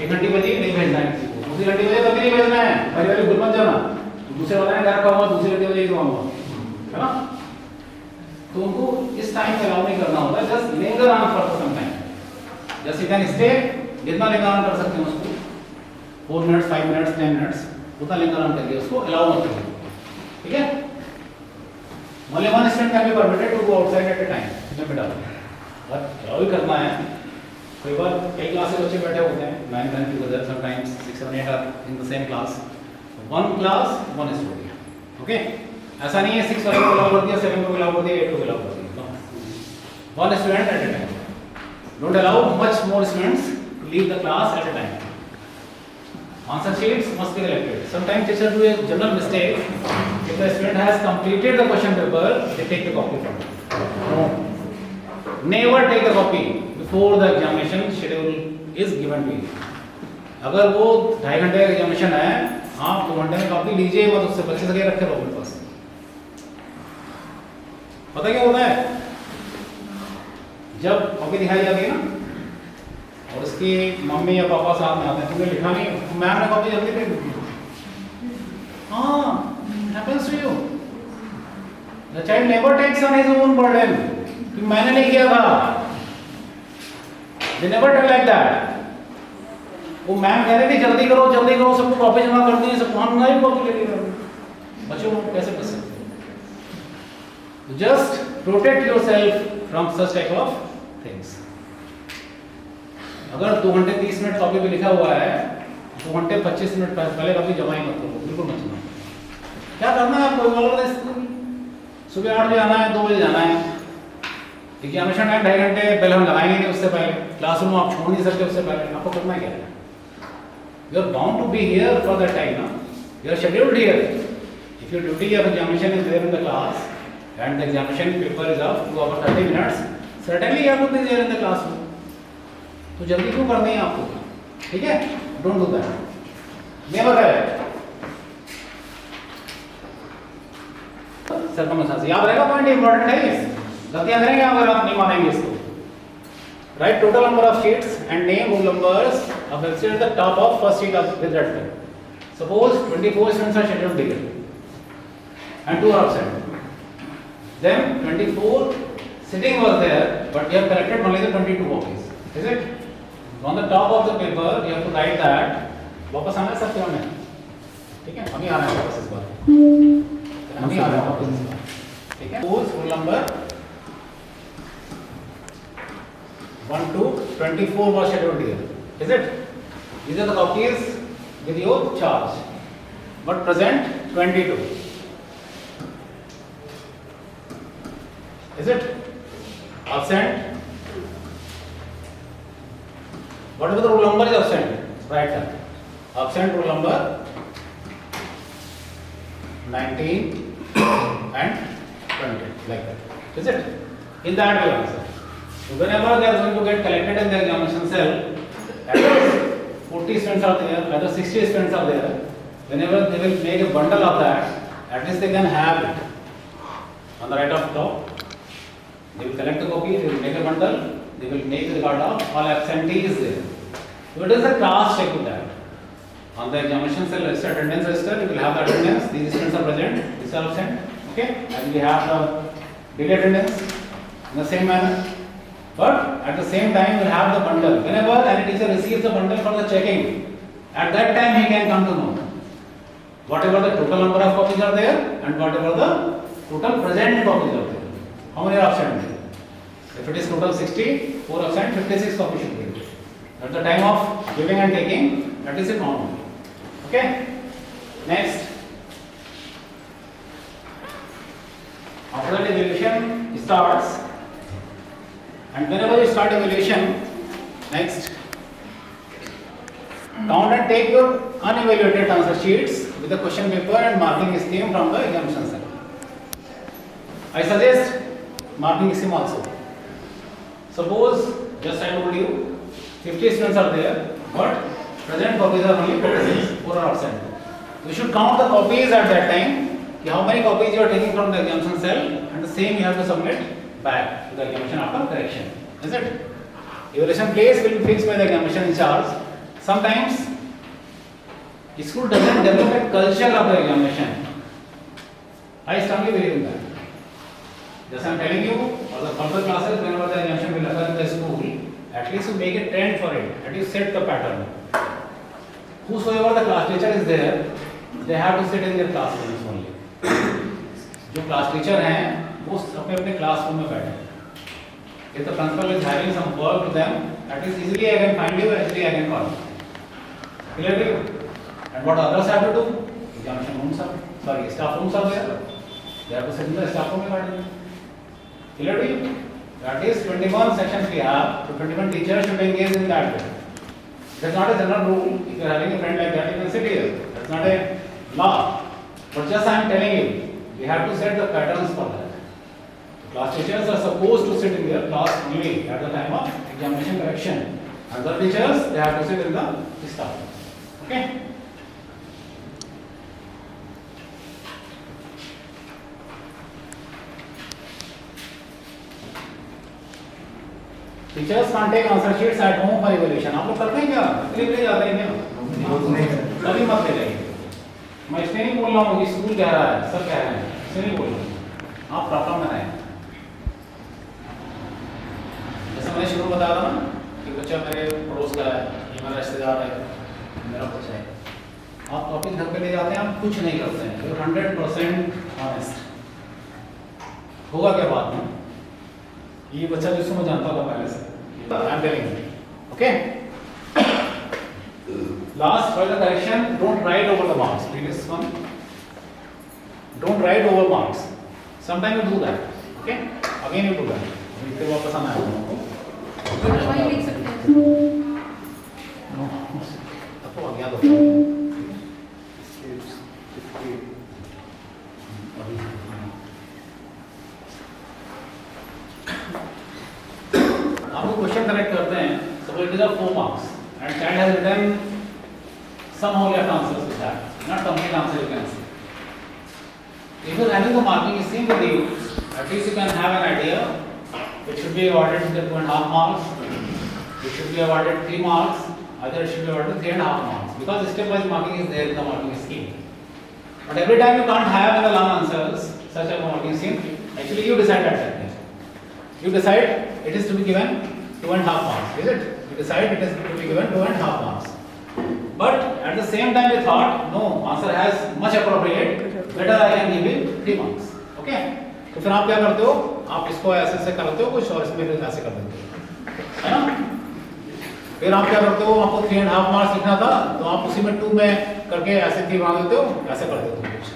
1 घंटी बजी नहीं भेजना है किसी को, दूसरी घंटी बजे तभी नहीं भेजना है, पहले वाले भूल मत जाना। दूसरे वाले ने घर का हुआ, दूसरी घंटी बजे ही आऊंगा, है ना? तो उनको इस टाइम पे अलाउ नहीं करना होता है। Just linger on for some time, just you can stay, जितना लिंगर ऑन कर सकते हैं उसको 4 मिनट्स, 5 मिनट्स, 10 मिनट्स, उतना लिंक ऑन करिए, उसको अलाउ मत करिए, ठीक है? only one student can be permitted to go outside at a time, इसमें बिठा दो। बट अलाउ ही करना है। कई बार कई क्लास के बच्चे बैठे होते हैं, 9 10 together, sometimes 6 7 8 are in the same class, one class one student, okay? ऐसा नहीं है 6 वाले को अलाउ कर दिया, 7 को अलाउ कर दिया, 8 को अलाउ कर दिया, one student at a time। don't allow much more students to leave the class at a time। Answer sheets must be collected. Sometimes teachers do a general mistake. If the student has completed the question paper, they take the copy from it. No. Never take the copy before the examination schedule is given to you. अगर वो 2.5 घंटे का examination है, आप 2 घंटे में copy लीजिए मत, उससे बच्चे से रखे रहो अपने पास। पता क्या होता है? जब कॉपी दिखाई जाती है ना, और उसकी मम्मी या पापा साथ में आते हैं, तुमने लिखा नहीं, मैम ने कॉपी जल्दी दे दी। हाँ, happens to you. The child never takes on his own burden. कि मैंने नहीं किया था। They never tell like that. वो मैम कह रही थी जल्दी करो, सबको कॉपी जमा कर दी, सबको हम नहीं कॉपी ले लिया। बच्चों को कैसे कर सकते हैं? Just protect yourself from such type of things. अगर 2 घंटे 30 मिनट कॉपी पे लिखा हुआ है, 2 घंटे 25 मिनट पहले कॉपी जमा ही मत करो, बिल्कुल मत जमा। क्या करना है आपको? सुबह 8 बजे आना है, 2 बजे जाना है, एग्जामिनेशन टाइम 2.5 घंटे, बेल हम लगाएंगे नहीं उससे पहले, क्लासरूम आप छोड़ नहीं सकते उससे पहले, आपको करना क्या है? You are bound to be here for that time ना, you are scheduled here. If your duty of examination is there in the class and the examination paper is of 2 hours 30 minutes, certainly you have to be there in the classroom। तो जल्दी क्यों करनी है आपको? ठीक है, don't do that, never है। Circumstance याद रहेगा, पॉइंट इंपॉर्टेंट है ये, गलतियां करेंगे अगर आप नहीं मानेंगे इसको। Right total number of sheets and name roll numbers of the at the top of first sheet of with that pen. Suppose 24 students are scheduled here and 2 are absent. Then 24 sitting was there, but we have collected only the 22 copies. Is it? On the top of the paper, you have to write that वापस आना है सब क्या में, ठीक है? हम ही आ रहे हैं वापस इस बार, हम ही आ रहे हैं वापस इस बार, ठीक है? roll number 1 to 24 was scheduled here. Is it? These are the copies with your charge, but present 22. Is it? Absent. Whatever the roll number is absent, write that. Absent roll number 19 and content like that. Is it? In that way also. So whenever they are going to get collected in the examination cell, either 40 students are there, either 60 students are there, whenever they will make a bundle of that, at least they can have it on the right of top. They will collect the copy, they will make a bundle, they will make the record of all absentees there. So it is a class check with that. On the examination cell register, attendance register, you will have the attendance, these students are present, these are absent, okay? And we have the daily attendance in the same manner. But at the same time, you will have the bundle. Whenever any teacher receives the bundle for the checking, at that time he can come to know whatever the total number of copies are there and whatever the total present copies are there. How many are absent? If it is total 60, 4 absent, 56 copies should be there. At the time of giving and taking, that is a common. Okay? Next. After that, evaluation starts. And whenever you start evaluation, next, count and take your unevaluated answer sheets with the question paper and marking scheme from the examination cell. I suggest marking scheme also. Suppose, just I told you, 50 students are there, but present copies are only 46, 4 are absent. You should count the copies at that time, how many copies you are taking from the examination cell, and the same you have to submit back to the examination after correction. Is it? Evaluation place will be fixed by the examination in charge. Sometimes school doesn't develop a culture of the examination. I strongly believe in that. Just I am telling you, for the further classes, whenever the examination will occur in the school, at least you make a trend for it. At least set the pattern. Whosoever the class teacher is there, they have to sit in their classrooms only. जो class teacher हैं वो अपने अपने classroom में बैठे. If the principal is having some work to them, at least easily I can find you, easily I can call you. Clear to you? And what others have to do? Examination rooms are, sorry, staff rooms are there. They have to sit in the staff room में. Clear to you? That is 21 sections we have, so 21 teachers should engage in that way. That's not a general rule. If you are having a friend like that, you can sit here. That's not a law. But just I am telling you, we have to set the patterns for that. Class teachers are supposed to sit in their class only at the time of examination correction. Other teachers, they have to sit in the staff. Okay? Teachers can't take answer sheets at home for evaluation. आप लोग करते हैं क्या? ले जाते हैं क्या? कभी मत ले जाइए. मैं इसलिए नहीं बोल रहा हूँ कि स्कूल कह रहा है, सब कह रहे हैं. इसलिए नहीं बोल रहा हूँ. आप प्रॉब्लम में आए. जैसे मैंने शुरू बताया था ना कि बच्चा मेरे पड़ोस का है, ये मेरा रिश्तेदार है, मेरा बच्चा है. आप टॉपिक घर पे ले जाते हैं, आप कुछ नहीं करते हैं. You're 100% honest. होगा क्या बात में? ये बच्चा जिसको मैं जानता था पहले से. I'm telling you. Okay? Last, for the correction, don't write over the marks. Previous one. Don't write over marks. Sometimes you do that. Okay? Again you do that. फिर वापस आना है आपको. वही लिख सकते हैं. आपको आ गया तो. आपको क्वेश्चन करेक्ट करते हैं. So it is a 4 marks. And child has written somehow left answers with that. Not complete answer you can see. If you are having the marking scheme with you, at least you can have an idea. It should be awarded with 2.5 marks. It should be awarded 3 marks. Either it should be awarded 3.5 marks. Because step-wise marking is there in the marking scheme. But every time you can't have in the long answers such a marking scheme, actually you decide at that time. You decide it is to be given 2.5 marks. Is it? You decide it is to be given 2.5 marks. But at the same time you thought, no, answer has much appropriate, better I can give you 3 marks. Okay? तो फिर आप क्या करते हो? आप इसको ऐसे से करते हो, कुछ और इसमें फिर ऐसे कर देते हो, है ना? फिर आप क्या करते हो? आपको 3.5 मार्क्स लिखना था, तो आप उसी में 2 में करके ऐसे 3 बना देते हो, ऐसे कर देते हो कुछ.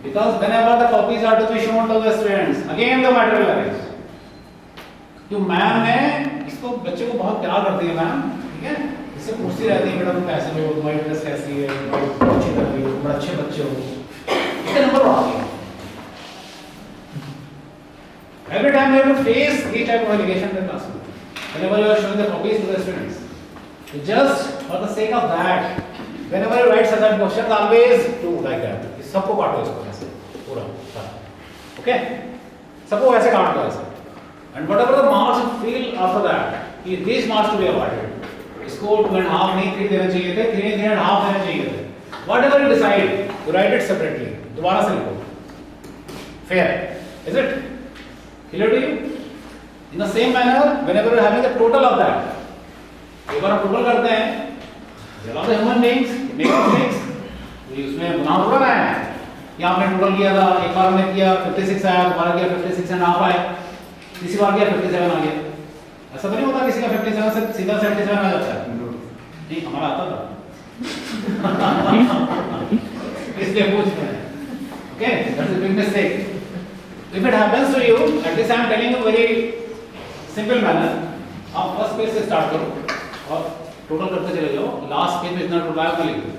Because whenever the copies are to be shown to the students, again the matter will arise. तो मैम ने इसको बच्चे को बहुत प्यार करती है मैम, ठीक है? इससे पूछती रहती है, बेटा तुम कैसे हो, तुम्हारी ड्रेस कैसी है, तुम अच्छी कर रही हो, तुम अच्छे बच्चे हो, इसके नंबर बढ़ा दिए. every time you have to face these type of allegation in the classroom. Whenever you are showing the copies to the students, so just for the sake of that, whenever you write such a question, always do like that. इस सबको काटो इसको ऐसे पूरा, okay? सबको ऐसे काट दो ऐसे. And whatever the marks you feel after that, these marks to be awarded. इसको 2.5 नहीं 3 देना चाहिए थे, 3.5 देना चाहिए थे. Whatever you decide, you write it separately. दोबारा से लिखो. Fair, is it? Clear to you? In the same manner, whenever you are having the total of that, एक बार हम total करते हैं, there are the human beings, make mistakes. उसमें गुनाह थोड़ा है. यहाँ आपने total किया था, एक बार हमने किया 56 आया, दोबारा किया 56.5 आया, तीसरी बार किया 57 आ गया. ऐसा तो नहीं होता किसी का 57 से सीधा 77 आ जाता है. नहीं, हमारा आता था. इसलिए पूछ रहे हैं. Okay, that's a big mistake. If it happens to you, at least I am telling you very simple manner. आप फर्स्ट पेज से स्टार्ट करो और टोटल करते चले जाओ. लास्ट पेज में इतना टोटल आया लिख दो.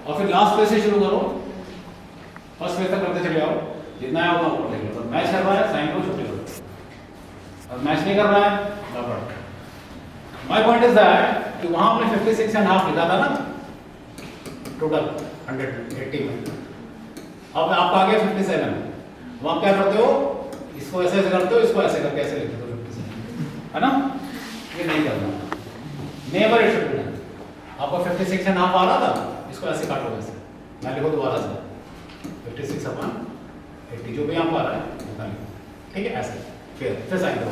और फिर लास्ट पेज से शुरू करो. फर्स्ट पेज तक करते चले जाओ. जितना है उतना ऊपर लिख लो. मैच कर रहा है साइन को छुट्टी करो. और मैच नहीं कर रहा है गड़बड़. My point is that कि वहाँ हमने 56.5 लिखा था ना टोटल 180 में. अब आपका आ गया 57. वहाँ क्या करते हो? इसको ऐसे ऐसे करते हो, इसको ऐसे करके ऐसे लिखते हो 57, है ना? ये नहीं करना. Never it should be done. आपको 56.5 आ रहा था, इसको ऐसे काटो ऐसे. मैं लिखो दोबारा से 56/80 जो भी यहाँ पर आ रहा है उतना लिखो. ठीक है, ऐसे फिर साइन करो.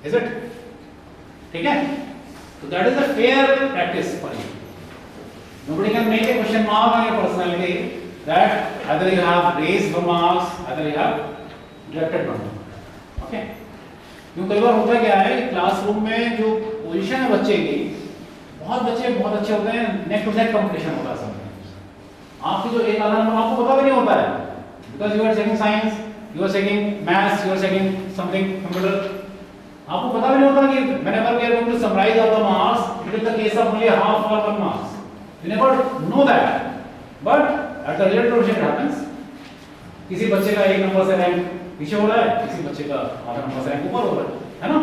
Is it? ठीक है? So that is a fair practice for you. Nobody can make a question mark on your personality that either you have raised the marks, either you have deducted one mark. Okay? क्यों कई बार होता क्या है classroom में जो position है बच्चे की, बहुत बच्चे बहुत अच्छे होते हैं, नेक टू नेक कंपटीशन होता है समझ. आपकी जो एक आधा नंबर आपको पता भी नहीं होता है, because you are taking science, you are taking maths, you are taking something computer. आपको पता भी नहीं होता कि whenever we are going to summarize all the marks, it is the case of only half or 1 marks. You never know that, but at the real profession it happens. किसी बच्चे का 1 number से रैंक पीछे हो रहा है, किसी बच्चे का आधा नंबर से रैंक ऊपर हो रहा है ना?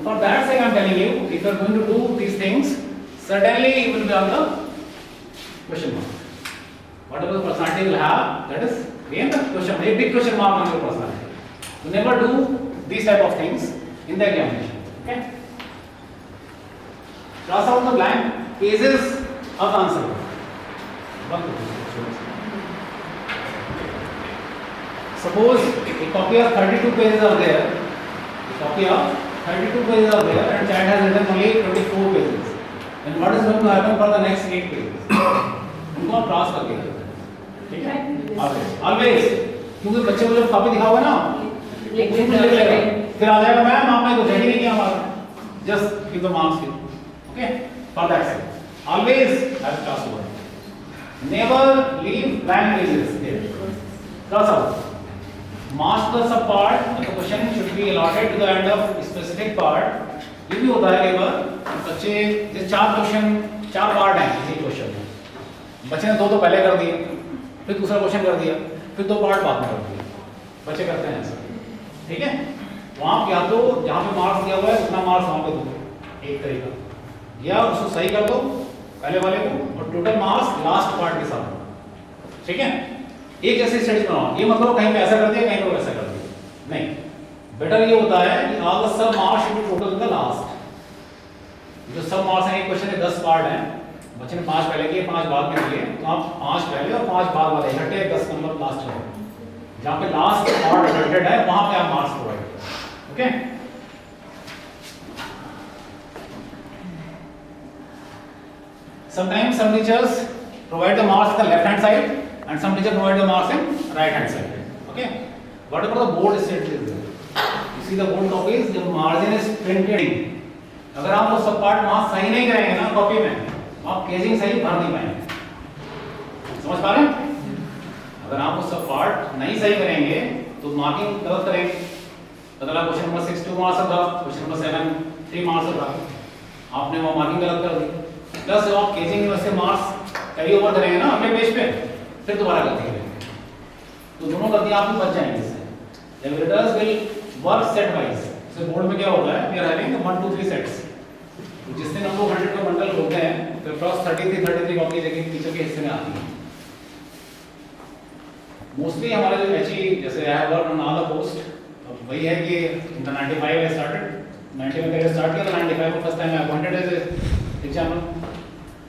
For that sake I am telling you, if you are going to do these things, certainly you will be on the question mark. Whatever the personality will have, that is again the question, a big question mark on your personality. You never do these type of things in the examination. Okay? Cross out the blank pages of the answer. Suppose a copy of 32 pages are there. A copy of 32 pages are there, and child has written only 24 pages. And what is going to happen for the next 8 pages? उनको आप cross करके रखें. ठीक है? Always. क्योंकि बच्चे को जब कॉपी दिखाओगे ना, लिख लेगा. फिर आ जाएगा मैम आपने तो जज ही नहीं किया हमारा. Just give the marks here. Okay? For that sake. Always have cross over. Never leave blank pages there. Cross out. Master the sub part. The question should be allotted to the end of specific part. ये भी होता है कई बार बच्चे जैसे 4 question 4 part हैं एक question में. बच्चे ने 2 तो पहले कर दिए, फिर दूसरा क्वेश्चन कर दिया, फिर 2 पार्ट बाद में कर दिया. बच्चे करते हैं ऐसा. ठीक है? वहाँ या तो जहाँ पे मार्क्स दिया हुआ है उतना मार्क्स वहाँ पे दो, एक तरीका, या उसको सही कर दो पहले वाले को और टोटल मार्क्स लास्ट पार्ट के साथ. ठीक है? एक जैसे स्टडीज बनाओ. ये मतलब कहीं पे ऐसा कर दिया कहीं पे वैसा कर दिया, नहीं. बेटर ये होता है कि all the sub marks should be total in the last. जो सब मार्क्स हैं एक क्वेश्चन के 10 पार्ट हैं, बच्चे ने 5 पहले किए 5 बाद में किए, तो आप 5 पहले और 5 बाद वाले इकट्ठे 10 नंबर लास्ट में. जहाँ पे लास्ट पार्ट रिलेटेड है वहाँ पे आप मार्क्स प्रोवाइड करें. Okay? Sometimes some teachers provide the marks on the left hand side and some teachers provide the marks in right hand side. Okay? Whatever the board states is there. You see the board copies, the margin is printed. अगर आप वो सब part वहाँ सही नहीं करेंगे ना copy में, आप केजिंग सही भर नहीं पाएंगे. समझ पा रहे हैं? अगर आप वो सब पार्ट नहीं सही करेंगे तो मार्किंग गलत करेंगे. मतलब क्वेश्चन नंबर 6 2 मार्क्स का, क्वेश्चन नंबर 7 3 मार्क्स का, आपने वो मार्किंग गलत कर दी. प्लस आप केजिंग में से मार्क्स कैरी ओवर करेंगे ना अगले पेज पे, फिर दोबारा गलती करेंगे, तो दोनों गलतियां आपकी बच जाएंगी इससे. The evaluators will work set wise. So board में क्या होता है? We are having 1, 2, 3 sets. जिस दिन हम लोग 100 का बंडल होते हैं तो अप्रॉक्स 33 कॉपी लेकिन टीचर के हिस्से में आती है। मोस्टली हमारे जो एचई जैसे आई have worked on all the post वही है कि इन द 95 आई स्टार्टेड 90 में मैंने स्टार्ट किया तो 95 में first time I appointed as examiner.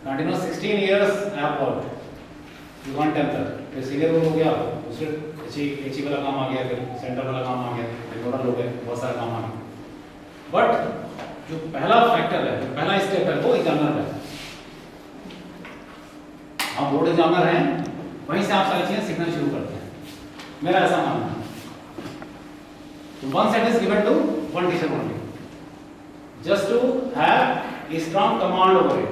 Continuous 16 years I have worked one time तक फिर सीनियर रोल हो गया, दूसरे एचई वाला काम आ गया, फिर सेंटर वाला काम आ गया, फिर नोडल हो गए, बहुत सारा काम आ गया। बट जो पहला फैक्टर है, जो पहला स्टेप है वो एग्जामिनर है। आप बोर्ड एग्जामिनर हैं, वहीं से आप सारी चीजें सीखना शुरू करते हैं, मेरा ऐसा मानना है। तो one set is given to one teacher only just to have a strong command over it.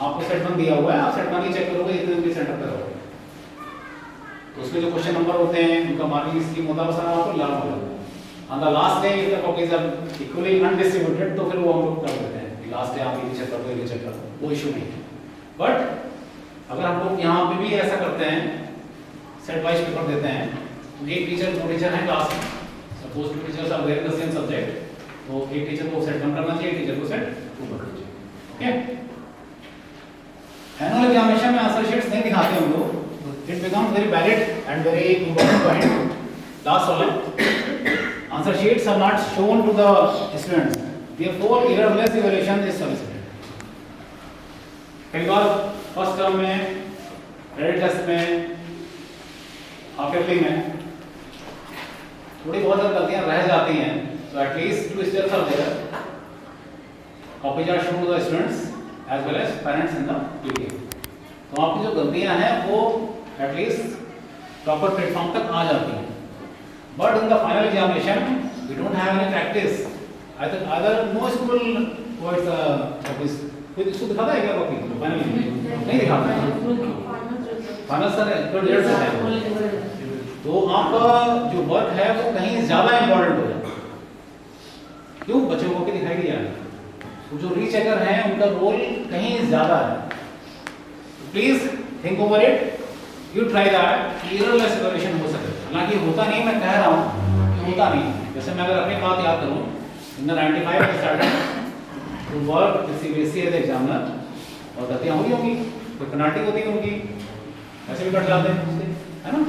आपको सेट वन दिया हुआ है, आप सेट वन ही चेक करोगे, इतने भी सेंटर पे रहोगे तो उसमें जो क्वेश्चन नंबर होते हैं उनका मार्किंग स्कीम होता है, वो सारा आपको लागू होगा। On the last day if the copies are equally undistributed तो फिर वो हम लोग कर देते हैं कि लास्ट डे आप ये चेक कर दो, ये चेक कर दो, वो इशू नहीं है। बट अगर हम लोग यहाँ पे भी ऐसा करते हैं, सेट वाइज पेपर देते हैं, तो एक टीचर दो टीचर हैं क्लास में, suppose two teachers are there in the same subject, तो एक टीचर को सेट 1 करना चाहिए, एक टीचर को सेट 2 करना चाहिए। ओके, एनुअल एग्जामिनेशन में आंसर शीट्स नहीं दिखाते हम लोग, it becomes very valid and very important point. Last वाला, answer sheets are not shown to the students, therefore errorless evaluation is solicited। कई बार फर्स्ट टर्म में, क्रेडिट टेस्ट में, हाफ ईयरली में थोड़ी बहुत गलतियां रह जाती हैं, तो at least 2 steps are there, copies are shown to the students as well as parents in the PTA। तो आपकी जो गलतियां हैं वो एटलीस्ट प्रॉपर प्लेटफॉर्म तक आ जाती हैं। But in the final examination we don't have any practice, other no school provides copies. कोई इसको दिखाता है क्या कॉपी? फाइनल नहीं दिखाता है, फाइनल सर रिजल्ट है, तो आपका जो वर्क है वो कहीं ज्यादा इंपॉर्टेंट हो जाता है। क्यों? बच्चों को कॉपी दिखाई नहीं जा रही, तो जो रीचेकर हैं उनका रोल कहीं ज्यादा है। Please think over it, you try that, errorless evaluation हो सके। हालांकि होता नहीं, मैं कह रहा हूँ कि होता नहीं। जैसे मैं अगर अपनी बात याद करूँ, इन द 95 में started to work with CBSE as examiner, और गलतियाँ हुई होंगी, कोई पेनल्टी होती है उनकी, ऐसे भी कट जाते हैं उससे, है ना।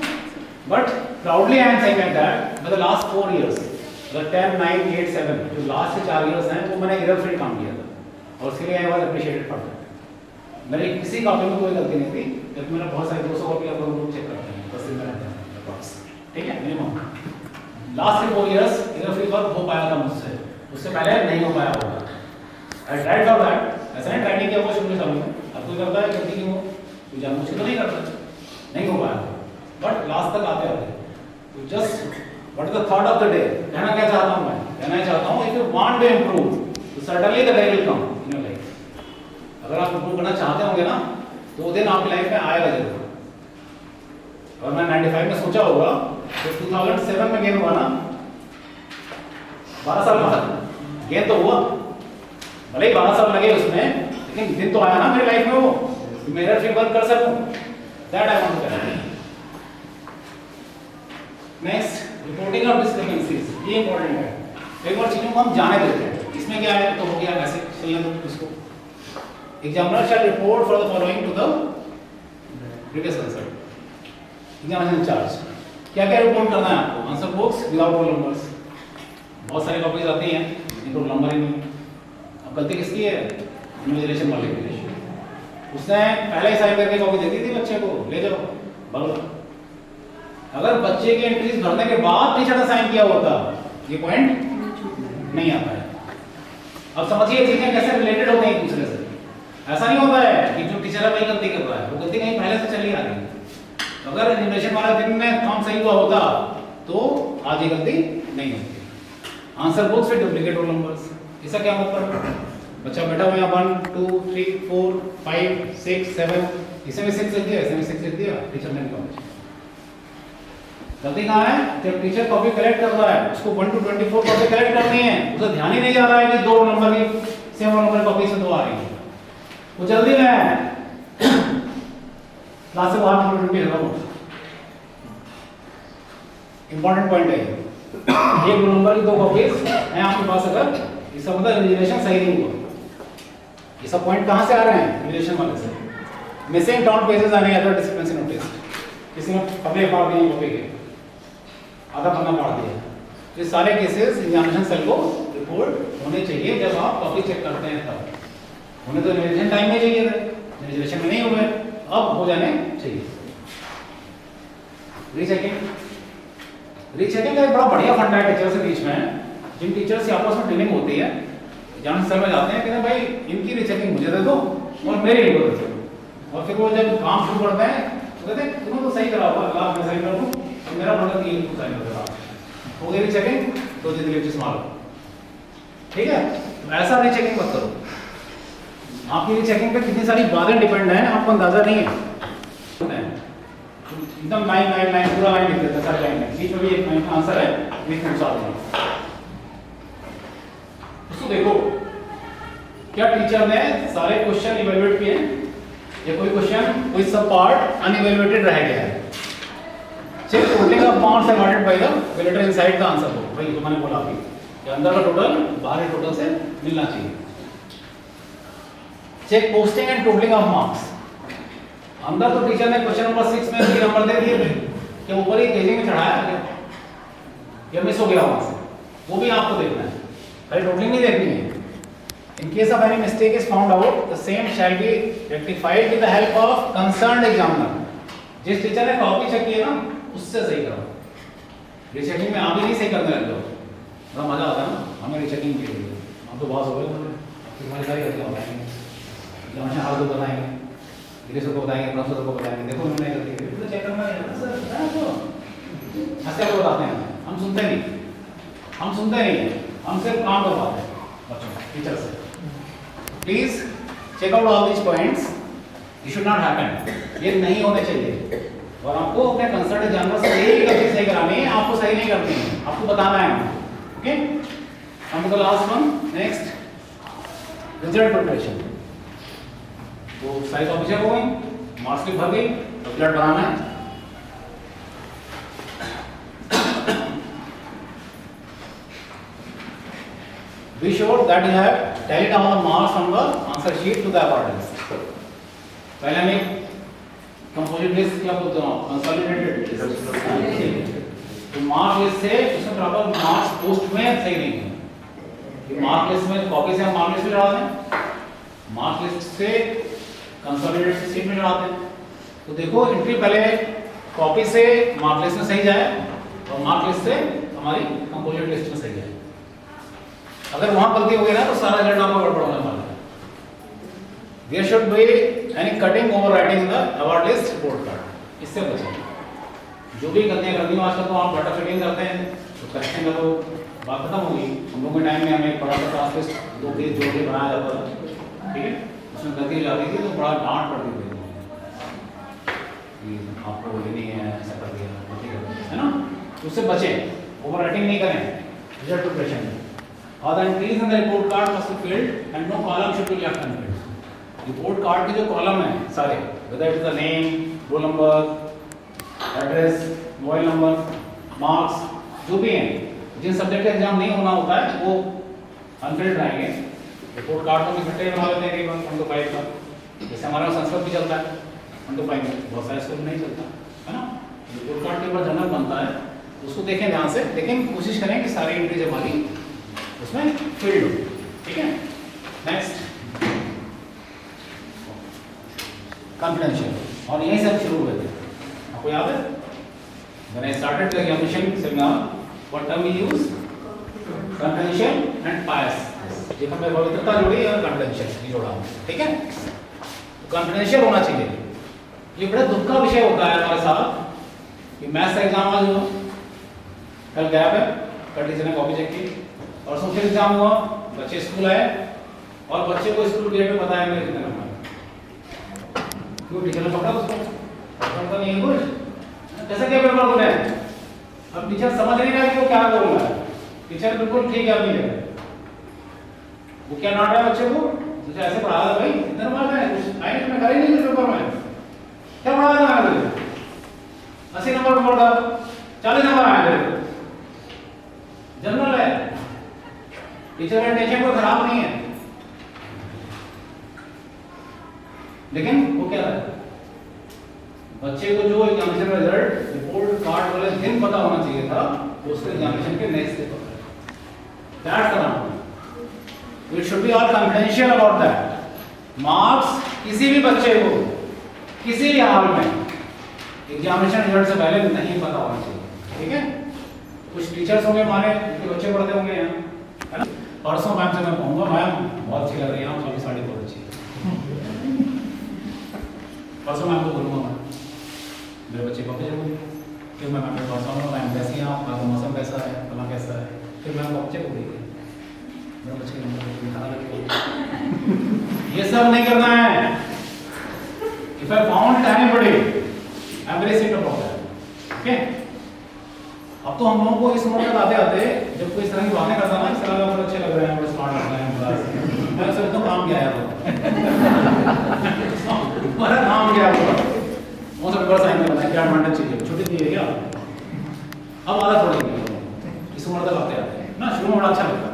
But proudly I am saying that for the last 4 years, 10, 9, 8, 7 जो लास्ट से 4 years हैं वो मैंने एरर फ्री काम किया था, और उसके लिए I was appreciated for that. मेरी किसी कॉपी में कोई गलती नहीं थी, जब मैंने बहुत सारी 200 कॉपी आप लोग चेक करते हैं, 10 दिन में रहते हैं अप्रॉक्स, ठीक है, minimum. Last 4 years error free work हो पाया था मुझसे, उससे पहले नहीं हो पाया होगा। आई ट्राइड फॉर दैट, ऐसा नहीं ट्राई नहीं किया वो शुरू में सालों में, अब कोई करता है गलती क्यों, कोई जानबूझ के तो नहीं करता, नहीं हो पाया, बट लास्ट तक आते आते। तो just what is the thought of the day, कहना क्या चाहता हूं मैं, कहना चाहता हूं if you want to improve तो certainly the day will come in your life. अगर आप इंप्रूव करना चाहते होंगे ना तो वो दिन आपकी लाइफ में आएगा जरूर। और मैं 95 में सोचा होगा तो 2007 में गेन हुआ ना, 12 साल बाद गेन तो हुआ, भले ही 12 साल लगे उसमें, लेकिन दिन तो आया ना मेरी लाइफ में वो, मेरा फ्री वर्क कर सकूं, दैट आई वांट टू करना। नेक्स्ट, रिपोर्टिंग ऑफ डिस्क्रिपेंसीज, ये इंपॉर्टेंट है। एक और चीजों को हम जाने देते हैं, इसमें क्या है तो हो गया वैसे चलने दो इसको। Examiner shall report for the following to the previous answer. Examination incharge क्या क्या रिपोर्ट करना है आपको? Answer books without roll numbers, बहुत सारी कॉपीज आती हैं इनको रोल नंबर ही नहीं। अब गलती किसकी है? इन्विजिलेशन वाले की। उसने पहले ही साइन करके कॉपी दे दी थी बच्चे को, ले जाओ भलो। अगर बच्चे की एंट्रीज भरने के बाद टीचर ने साइन किया होता, ये पॉइंट नहीं आता है। अब समझिए चीजें कैसे रिलेटेड होती हैं एक दूसरे से। ऐसा नहीं होता है कि जो टीचर है वही गलती कर रहा है, वो गलती कहीं पहले से चली आ रही है। तो अगर इन्विजिलेशन वाला दिन में काम सही हुआ होता तो आज ये गलती नहीं होती। आंसर बुक्स में डुप्लीकेट रोल नंबर्स, इसका क्या मतलब? बच्चा बैठा हुआ है 1 2 3 4 5 6 7, इसमें 6 लिख दिया, इसमें 6 लिख दिया, टीचर ने नहीं। गलती कहाँ है? जब टीचर कॉपी कलेक्ट कर रहा है, उसको 1 to 24 कॉपी कलेक्ट करनी है, उसे ध्यान ही नहीं आ रहा है कि 2 नंबर की सेम नंबर कॉपी से 2 आ रही है, वो जल्दी में है, क्लास से बाहर निकल के रहो। इंपॉर्टेंट पॉइंट है, एक रोल नंबर की 2 कॉपीज हैं आपके पास, अगर इसका मतलब इन्विजिलेशन सही नहीं हुआ। ये सब पॉइंट कहाँ से आ रहे हैं? इन्विजिलेशन वाले से। मिसिंग काउंट पेजेस आने अदर डिसिप्लिन नोटिस, किसी ने पढ़े फाड़ दिए कॉपी के, आधा पन्ना फाड़ दिया। तो ये सारे केसेस एग्जामिनेशन सेल को रिपोर्ट होने चाहिए जब आप कॉपी चेक करते हैं तब। उन्हें तो इन्विजिलेशन टाइम में चाहिए थे, इन्विजिलेशन में नहीं हुए, अब हो जाने चाहिए। रीचेकिंग का एक बड़ा बढ़िया फंडा है टीचर के बीच में। जिन टीचर से आपस में ट्रेनिंग होती है, एग्जामिनेशन सेल में जाते हैं, कहते हैं भाई इनकी रीचेकिंग मुझे दे दो और मेरी इनको दे दो। और फिर वो जब काम शुरू करते हैं तो कहते हैं तुमने तो सही करा होगा, अगर मैं सही कर दूं तो मेरा मतलब ये इनको साइन कर देगा। हो गई रीचेकिंग तो जितनी लेक्चर्स मारो, ठीक है। तो ऐसा रीचेकिंग मत करो। आपकी रीचेकिंग पे कितनी सारी बातें डिपेंड हैं, आपको अंदाजा नहीं है। एकदम लाइन लाइन लाइन पूरा लाइन लिख देते हैं, सारी लाइन में बीच में भी एक लाइन का आंसर है, बीच में साथ में उसको देखो क्या टीचर ने सारे क्वेश्चन इवैल्यूएट किए, या कोई क्वेश्चन कोई सब पार्ट अनइवैल्यूएटेड रह गया है। Check totalling of marks awarded by the valuator inside the answer book. भाई तो मैंने बोला अभी कि अंदर का टोटल बाहरी टोटल से मिलना चाहिए। Check posting and totalling of marks. अंदर तो टीचर ने क्वेश्चन नंबर 6 में 3 नंबर दे दिए थे, क्या ऊपर ही पेजिंग में चढ़ाया क्या, या मिस हो गया वहां से, वो भी आपको देखना है, खाली टोटलिंग नहीं देखनी है। In case of any mistake is found out, the same shall be rectified with the help of concerned examiner. जिस टीचर ने कॉपी चेक की है ना, उससे सही करो। रीचेकिंग में आप ही नहीं सही करने लग जाओ, बड़ा मजा आता है ना। हमें रीचेकिंग के लिए हम तो बहुत हो गए, तुम्हारी सारी गलतियां बताएंगे, जहाँ हाल तो बताएंगे, गिरीश को बताएंगे, प्रोफेसर को बताएंगे, देखो उन्होंने गलती की, तो चेक करना है सर, हंसते को बताते हैं, हम सुनते नहीं, हम सुनते नहीं हैं, हम सिर्फ काम करवाते हैं बच्चों टीचर से। Please check out all these points, ये शुड नॉट हैपन, ये नहीं होने चाहिए। और आपको अपने कंसर्न जानवर से यही गलती सही करानी है, आपको सही नहीं करनी है, आपको बताना है। ओके, हम तो last one next result preparation. तो सारी कॉपी चेक हो गई, मार्क्स की भर गई, रिजल्ट बनाना है। Be sure that you have tallied all the marks on the answer sheet to the accordance. पहले हमें कंपोजिट लिस्ट क्या बोलते हैं, कंसोलिडेटेड लिस्ट। तो मार्क लिस्ट से उसमें प्रॉपर मार्क्स पोस्ट में सही नहीं है। ये मार्क लिस्ट में कॉपी से हम मार्क लिस्ट में चढ़ाते हैं, मार्क लिस्ट से कंसोलिडेटेड शीट में चढ़ाते हैं। तो देखो एंट्री पहले कॉपी से मार्क लिस्ट में सही जाए और मार्क लिस्ट से हमारी कंपोजिट लिस्ट में सही जाए। अगर वहां गलती हो गई ना तो सारा रिजल्ट आपका गड़बड़ होने वाला है। There should be any cutting overwriting in the award list report card, इससे बचें। जो भी गलतियां करनी हो, आजकल तो आप डाटा फिटिंग करते हैं तो करेक्शन करो, बात खत्म होगी। हम लोग के टाइम में हमें बड़ा सा क्लास लिस्ट 2 पेज जोड़ के बनाया जाता था, ठीक है, उसमें गलती हो जाती थी तो बड़ा डांट पड़ती थी कि आपको ये नहीं है, ऐसा कर दिया, गलती कर दी, है ना। तो उससे बचें, ओवरराइटिंग नहीं करें रिजल्ट प्रिपरेशन में। Or the entries in the report card must be filled and no column should be left unfilled. Report card के जो कॉलम हैं सारे, whether it is the name, roll number, address, mobile number, marks, जो भी हैं, जिन subject का exam नहीं होना होता है वो अनफिल्ड रहेंगे। रिपोर्ट कार्ड को भी घंटे बना लेते हैं 1 to 5 का, जैसे हमारा संस्कृत भी चलता है 1 to 5 में, बहुत सारे स्कूल नहीं चलता है ना। रिपोर्ट कार्ड के ऊपर जनरल बनता है, उसको देखें ध्यान से, लेकिन कोशिश करें कि सारी एंट्रीज हमारी उसमें फील्ड हो, ठीक है। नेक्स्ट कॉन्फिडेंशियल, और यहीं से हम शुरू हुए थे, आपको याद है when I started the examination seminar what term we use, confidential and pious, ये हमने पवित्रता जोड़ी और कॉन्फिडेंशियल जोड़ा, ठीक है। तो कॉन्फिडेंशियल होना चाहिए। ये बड़ा दुख का विषय होता है हमारे साथ कि मैथ्स का एग्जाम आज हुआ, कल गैप है, कल टीचर ने कॉपी चेक की, और सोशल एग्जाम हुआ, बच्चे स्कूल आए और बच्चे को स्कूल गेट में बताया मेरे कितने नंबर, क्यों टीचर ने पकड़ा उसको, पकड़ा नहीं कुछ, कैसे क्या पेपर बोले। अब टीचर समझ नहीं रहा कि वो क्या बोल रहा है, टीचर बिल्कुल ठीक है अभी है, वो क्या डांट रहा है बच्चे को, तुझे ऐसे पढ़ाया था भाई, इतने नंबर है, कुछ आई तुमने करे नहीं पेपर में, क्या पढ़ाया था मैंने तुझे, 80 नंबर बोल रहा, 40 नंबर आए थे, जनरल है, टीचर का इंटेंशन कोई खराब नहीं है, लेकिन वो क्या है, बच्चे को जो एग्जामिनेशन का रिजल्ट रिपोर्ट कार्ड वाले दिन पता होना चाहिए था, वो उसके एग्जामिनेशन के नेक्स्ट डे पता है। That's the not, it should be all confidential about that. Marks किसी भी बच्चे को किसी भी हाल में एग्जामिनेशन रिजल्ट से पहले नहीं पता होना चाहिए, ठीक है। कुछ टीचर्स होंगे हमारे जिनके बच्चे पढ़ते होंगे यहाँ, है ना। परसों मैम से मैं कहूँगा मैम बहुत अच्छी लग रही है आप, आपकी साड़ी बहुत अच्छी है। परसों मैम को बोलूँगा मैं मेरे बच्चे पढ़ते जाऊँगे, फिर मैं मैम के पास आऊँगा, मैम कैसी हैं आप, आपका मौसम कैसा है, फला कैसा है, फिर मैम बच्चे को बोलेंगे मेरे बच्चे को खाना लगे। ये सब नहीं करना है। If I found anybody, I'm very strict about that. Okay? अब तो हम लोगों को इस उम्र तक आते आते जब कोई इस तरह की बातें करता ना, इस तरह का बहुत अच्छे लग रहे हैं, बड़े स्मार्ट लग रहे हैं, बस मैं सोचता हूँ काम क्या है वो हमारा नाम क्या है वो सब बड़ा साइन करना है, क्या एडवांटेज चाहिए, छुट्टी दी है क्या, अब आदत पड़ेगी इस उम्र तक आते आते ना। शुरू में बड़ा अच्छा लगता है,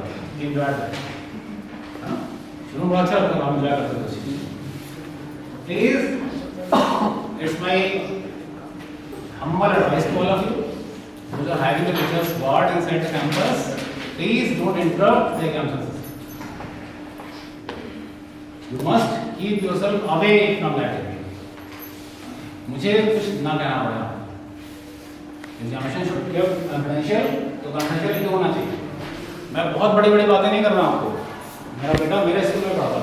शुरू में बड़ा अच्छा लगता है, हम एंजॉय करते थे। Please it's my humble advice to all of you who are having the teachers ward inside the campus, please don't interrupt the examination system. You must keep yourself away from that area. मुझे कुछ ना कहना पड़ा, examination should be confidential, तो confidential क्यों होना चाहिए। मैं बहुत बड़ी बड़ी बातें नहीं कर रहा हूँ आपको, मेरा बेटा मेरे स्कूल में पढ़ता था,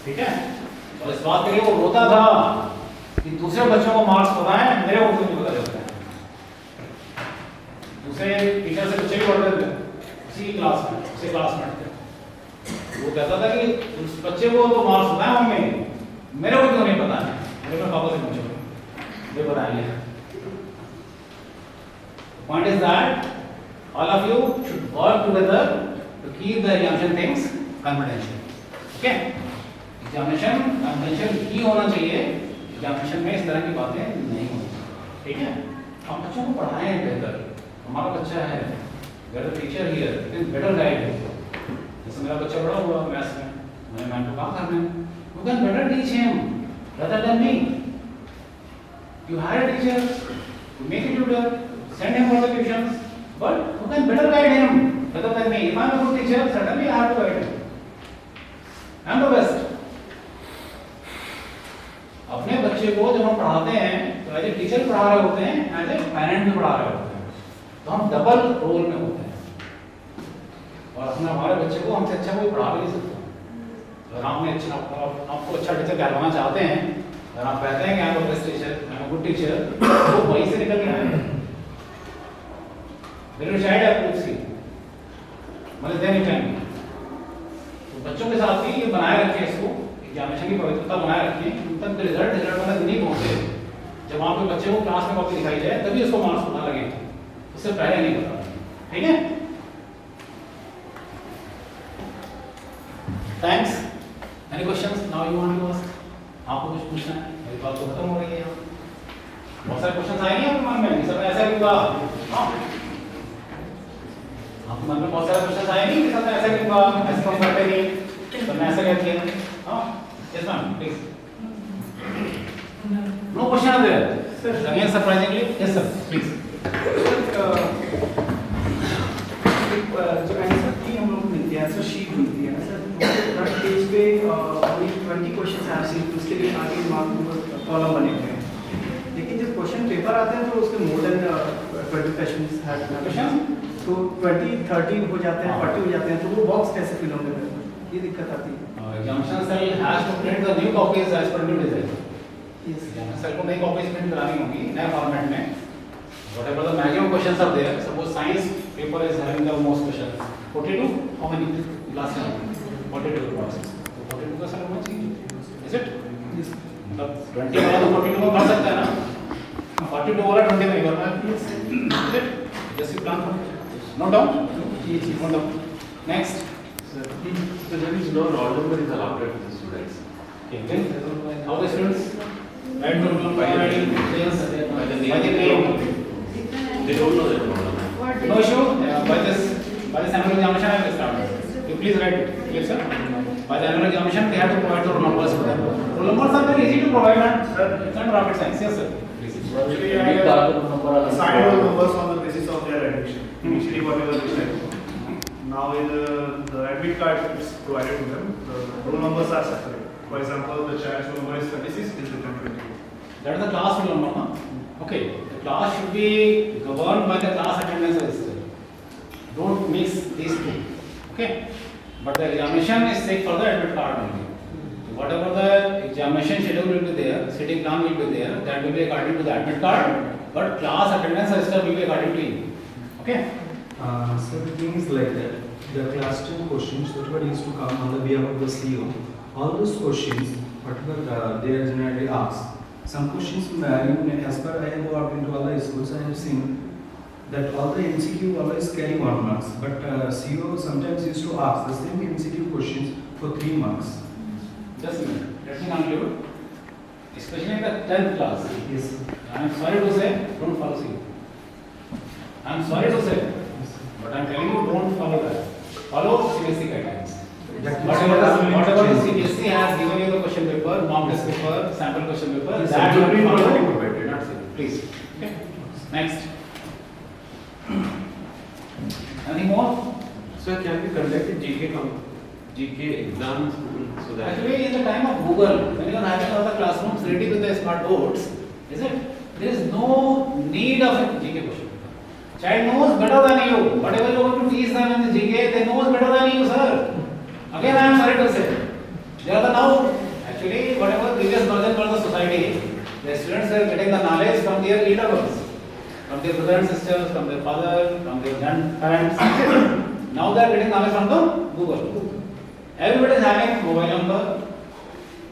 ठीक है, और इस बात के लिए वो रोता था कि दूसरे बच्चों को मार्क्स पता है, मेरे को नहीं पता चलता है। दूसरे टीचर से बच्चे भी पढ़ते थे उसी क्लास में, उसी क्लासमेट थे, वो कहता था कि उस बच्चे को तो मार्क्स पता है मम्मी, मेरे को क्यों नहीं पता है, मेरे को पापा से पूछो ये बताइए। Point is that all of you should work together to keep the examination things confidential. Okay? Examination confidential ही होना चाहिए, एग्जामिनेशन में इस तरह की बातें नहीं होनी, ठीक है। हम बच्चों को पढ़ाएं बेहतर, हमारा बच्चा है, better teacher here, it better guide. जैसे मेरा बच्चा बड़ा हुआ मैथ्स में, मैंने मैम को कहा करना है, you can better teach him rather than me. You hire a teacher, you make a tutor, send him for the tuitions, but you can better guide him rather than me. If I am a good teacher, certainly I have to guide him. I am the best. अपने बच्चे को जब हम पढ़ाते हैं तो as a teacher पढ़ा रहे होते हैं, एज ए पेरेंट भी पढ़ा रहे होते हैं, तो हम डबल रोल में होते हैं। और अपने हमारे बच्चे को हमसे अच्छा कोई पढ़ा भी नहीं सकता। अगर आपने अच्छा आपको अच्छा टीचर कहलाना चाहते हैं, अगर आप कहते हैं कि I am best teacher, I am good teacher, तो वहीं से निकल के आएगा। मेरे शायद आपको सी मतलब देन यू कैन, तो बच्चों के साथ भी ये बनाए रखें, इसको एग्जामिनेशन की पवित्रता बनाए रखें, उन तक रिजल्ट वाला नहीं पहुंचे। जब आपके बच्चे को क्लास में कॉपी दिखाई जाए तभी उसको मार्क्स पता लगे, उससे पहले नहीं पता, ठीक है। Thanks. Any questions now you want to ask, आपको कुछ पूछना है, मेरी बात तो खत्म हो रही है। बहुत सारे क्वेश्चंस आएंगे आपके मन में, सर ऐसा क्यों कहा, हाँ आपके मन में बहुत सारे क्वेश्चंस आएंगे कि सर ऐसा क्यों कहा, ऐसा क्यों करते नहीं, सर ऐसा कहती है, हाँ yes ma'am please. No question are there sir, again surprisingly yes sir please. जो आंसर की हम लोग मिलती है, आंसर शीट मिलती है सर, फ्रंट पेज पे वही 20 क्वेश्चन हैं सिर्फ, उसके लिए आगे मार्क कॉलम बने हुए हैं, लेकिन जब क्वेश्चन पेपर आते हैं तो उसके मोर देन 20 क्वेश्चंस हैं, तो 20 30 हो जाते हैं, 40 हो जाते हैं, तो वो बॉक्स कैसे फिल होंगे, ये दिक्कत आती है। Examination cell has to print the new copies as per new design. Yes. Examination cell को नई copies print करानी होगी नए format में. Whatever the maximum questions are there, suppose science paper is having the most questions. 42, how many last time? 42 questions. तो 42 का sir होना चाहिए. Is it? Yes. मतलब 20 वाला तो 42 में कर सकता है ना? 42 वाला 20 में करना है. Is it? Just you plan for it. Note down. Yes. Note down. Next. So there is no roll number is allowed to the students. Okay, then how the students write the roll number by the name. By the name. They don't know the roll number. No issue. By this please write it. Clear, sir? By the annual examination, they have to provide the roll numbers for them. Roll numbers are very easy to provide, and it's not rocket science. Yes, sir. Please. Actually, I assigned all numbers on the basis of their admission. Initially, whatever they said. Now, in the admit card is provided to them. The roll numbers are separate. For example, the child's roll number is 36, is written 20. That is the class roll number, no? Okay. The class should be governed by the class attendance register. Don't mix these two. Okay. But the examination is set for the admit card only. Whatever the examination schedule will be there, sitting plan will be there, that will be according to the admit card, but class attendance register will be according to you. Okay? So the thing is like that. The class 2 questions, whatever used to come on the behalf of the CEO, all those questions, whatever they are generally asked. Some questions, as per I have worked into all the schools, I have seen that all the MCQ always carry 1 marks, but CEO sometimes used to ask the same MCQ questions for 3 marks. Just a minute. Let me conclude. Especially in the 10th class. Yes. I am sorry to say, don't follow CU. I am sorry to say, but I am telling you, don't follow that. Follow CBSE guidelines. Whatever the CBSE has given you the question paper, mock test paper, sample question paper, Yes, that sir. will be Not followed. CBSE. Not CBSE. Please. Okay. Next. Anything more? So can we conduct a GK exam so that Actually, in the time of Google, when you are having all the classrooms ready with the smart boards, is it? There is no need of a GK question. Child knows better than you. Whatever you want to teach them in the GK, they knows better than you, sir. Again, I am sorry to say. They are the now, actually, whatever previous version for the society, the students are getting the knowledge from their leaders, from their brothers and sisters, from their father, from their grandparents. Now they are getting knowledge from the Google. Everybody is having mobile number,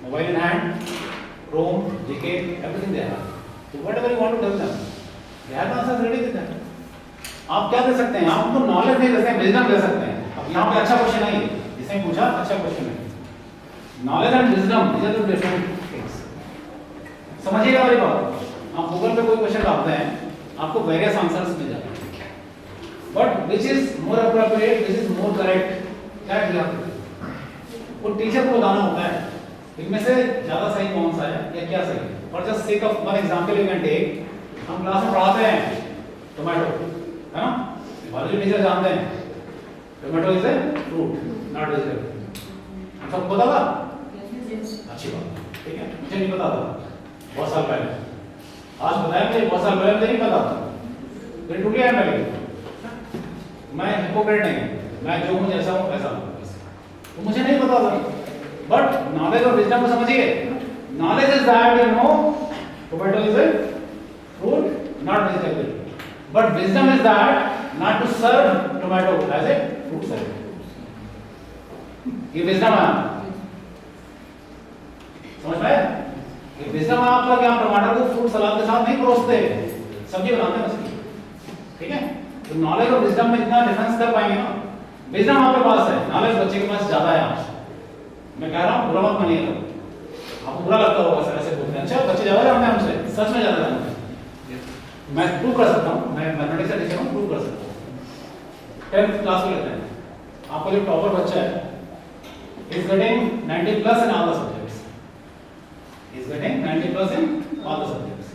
mobile in hand, Chrome, GK, everything they have. So whatever you want to tell them, they have answers ready with them. आप क्या दे सकते हैं? आप उनको knowledge नहीं दे सकते, wisdom दे सकते हैं. अब यहाँ पे अच्छा क्वेश्चन है, जिसने पूछा अच्छा क्वेश्चन है. Knowledge and wisdom, these are two different things. समझिएगा मेरी बात. आप गूगल पे कोई क्वेश्चन डालते हैं, आपको वेरियस आंसर्स मिल जाते हैं. But which is more appropriate, which is more correct, that we have to do. वो टीचर को बताना होता है इनमें से ज्यादा सही कौन सा है या क्या सही है. For just sake of one example you can take. हम क्लास में पढ़ाते हैं टोमेटो, है ना? बायोलॉजी टीचर जानते हैं tomato is a fruit, not vegetable. हम सबको पता था? अच्छी बात, ठीक है. मुझे नहीं पता था बहुत साल पहले. आज बताया मुझे, बहुत साल पहले मुझे नहीं पता था. फिर टूट गया मैं. मैं हिपोक्रेट नहीं, मैं जो हूँ जैसा हूँ वैसा हूँ. तो मुझे नहीं पता था. बट नॉलेज और विजडम को समझिए. Knowledge is that you know tomato is a fruit, not vegetable. But wisdom is that not to serve tomato as a fruit serve. ये विजडम है. समझ पाए? ये विजडम है आपका कि आप टमाटर को फ्रूट सलाद के साथ नहीं परोसते, सब्जी बनाते हैं उसकी. ठीक है? तो नॉलेज और विजडम में इतना डिफरेंस कर पाएंगे ना. विजडम आपके पास है, नॉलेज बच्चे के पास ज्यादा है आपसे. मैं कह रहा हूँ बुरा मत मानिएगा. आपको बुरा लगता होगा सर ऐसे बोलते हैं. अच्छा बच्चे ज्यादा जानते हैं हमसे, सच में ज्यादा जानते हैं. मैं प्रूव कर सकता हूँ, मैं मैथमेटिक्स का टीचर हूँ, प्रूव कर सकता हूँ. 10th क्लास में लेते हैं. आपका जो टॉपर बच्चा है is getting 90 plus in all the subjects. He is getting 90 plus in all the subjects.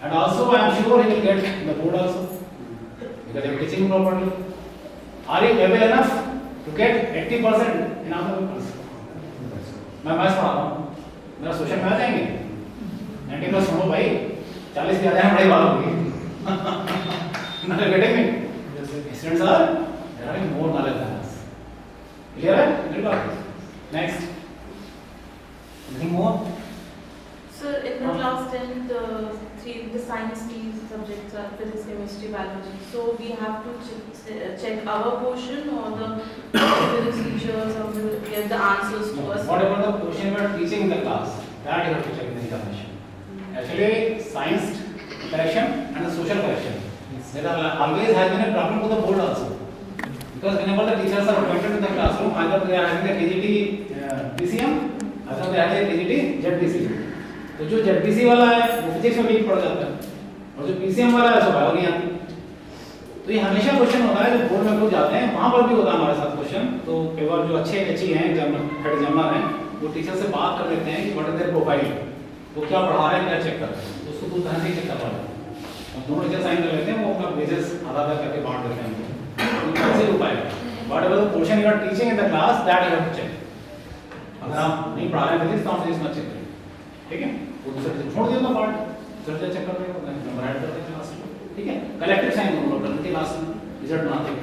And also I am sure he will get in the board also because you are teaching properly. Are you able enough to get 80% in all the papers? मैं maths पढ़ाता हूँ, मेरा social में आ जाएंगे 90 plus. सुनो भाई, 40 भी आ जाए बड़ी बात होगी. Not getting me. Students are having more knowledge than us. Clear है? Very good. Next. Anything more? So in the class 10, the science subjects are physics, chemistry, biology. So we have to check our portion or the physics teachers or will get the answers to us. Whatever the portion we are teaching in the class, that you have to check in the examination. Actually, science correction and the social correction. There are always has been a problem to the board also. Because whenever the teachers are appointed in the classroom, either they are having a KGT PCM, either they are having a KGT ZPC. तो जो ZPC वाला है वो physics में week पड़ जाता है, और जो PCM वाला है वो बायो नहीं आती. तो ये हमेशा क्वेश्चन होता है जो बोर्ड में लोग जाते हैं, वहाँ पर भी होता है हमारे साथ क्वेश्चन. क्वेश्चन, तो कई बार जो अच्छे अच्छी हैं हेड एग्जामिनर हैं वो टीचर से बात कर लेते हैं कि व्हाट इज देयर प्रोफाइल, वो क्या पढ़ा रहे हैं क्या चेक कर रहे हैं, तो उसको पूरी तरह से चेक करवा लेते हैं। और दोनों टीचर साइन कर लेते हैं, वो अपना पेजेस आधा आधा करके बांट देते हैं। तो कैसे हो पाएगा whatever the portion you are teaching in the class that you have to check. अगर आप नहीं पढ़ा रहे हैं फिजिक्स तो आप फिजिक्स मत चेक करें, ठीक है, वो दूसरे टीचर छोड़ दिया था पार्ट, दूसरे चेक कर रहे हैं, नंबर ऐड करते हैं क्लास में, ठीक है। कलेक्टिव साइन दोनों लोग करते हैं क्लास में, रिजल्ट बनाते हैं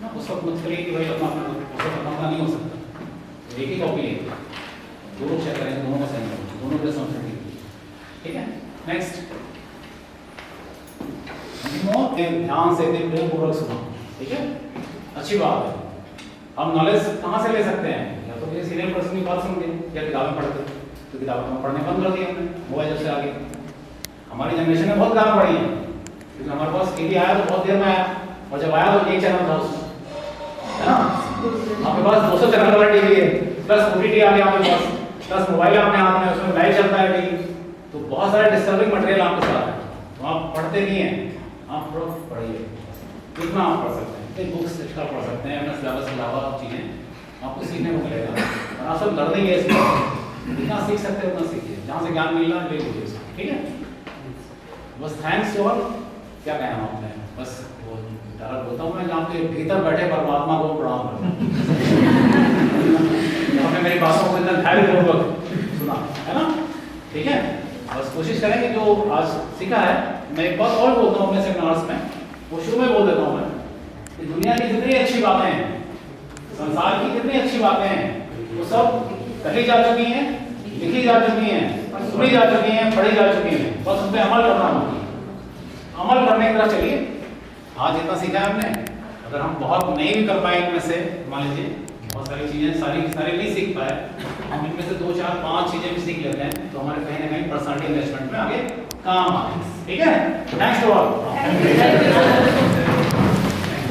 ना, उस वक्त मत करिए कि भाई अपना अपना नहीं हो सकता, एक ही कॉपी है, दो लोग चेक करेंगे, दोनों का साइन करेंगे, दोनों के रिस्पांसिबिलिटी, ठीक है। नेक्स्ट ध्यान से दिन पूर्वक सुनो, ठीक है, अच्छी बात है। हम नॉलेज कहाँ से ले सकते हैं, या तो किसी सीनियर पर्सन की बात सुन के या किताबें पढ़ते, तो किताबें पढ़ने बंद कर दिया हमने, मोबाइल जब से आ गया। हमारी जनरेशन में बहुत किताबें पढ़ी है, क्योंकि हमारे पास टीवी आया तो बहुत देर में आया, और जब आया तो एक चैनल था उसमें, है ना, आपके पास 200 चैनल वाला टीवी है, प्लस ओटीटी आ गया आपके पास, प्लस मोबाइल आपने हाथ में, उसमें लाइव चलता है टीवी, तो बहुत सारे डिस्टर्बिंग मटेरियल आपके साथ है, तो आप पढ़ते नहीं हैं, आप पढ़िए कितना आप पढ़ सकते हैं, बुक्स एक्स्ट्रा पढ़ सकते हैं, अपना सिलेबस के अलावा चीज़ें आपको सीखने को मिलेगा, और आप सब लर्निंग है इसमें, जितना सीख सकते हैं उतना सीखिए, जहाँ से ज्ञान मिल रहा है ले लीजिए उसको, ठीक है। बस थैंक्स टू ऑल, क्या कहें हम आपने, बस वो डायरेक्ट बोलता हूँ मैं कि आपके भीतर बैठे परमात्मा को प्रणाम करो आपने मेरी बातों को इतना धैर्यपूर्वक सुना, है ना, ठीक है। बस कोशिश करें कि जो आज सीखा है, मैं एक बात और बोलता हूँ अपने सेमिनार्स में, वो शुरू में बोल देता हूँ मैं, कि दुनिया की जितनी अच्छी बातें हैं, संसार की जितनी अच्छी बातें हैं, वो सब कही जा चुकी हैं, लिखी जा चुकी हैं, सुनी जा चुकी हैं, पढ़ी जा चुकी हैं, बस उन पर अमल करना होगी। अमल करने की तरफ चलिए। आज इतना सीखा है हमने, अगर हम बहुत नहीं भी कर पाए इनमें से, मान लीजिए बहुत सारी चीज़ें सारी नहीं सीख पाए, हम इनमें से 2, 4, 5 चीज़ें भी सीख लेते हैं, तो हमारे कहीं ना कहीं पर्सनालिटी इन्वेस्टमेंट में आगे काम आए, ठीक है। Thanks to all.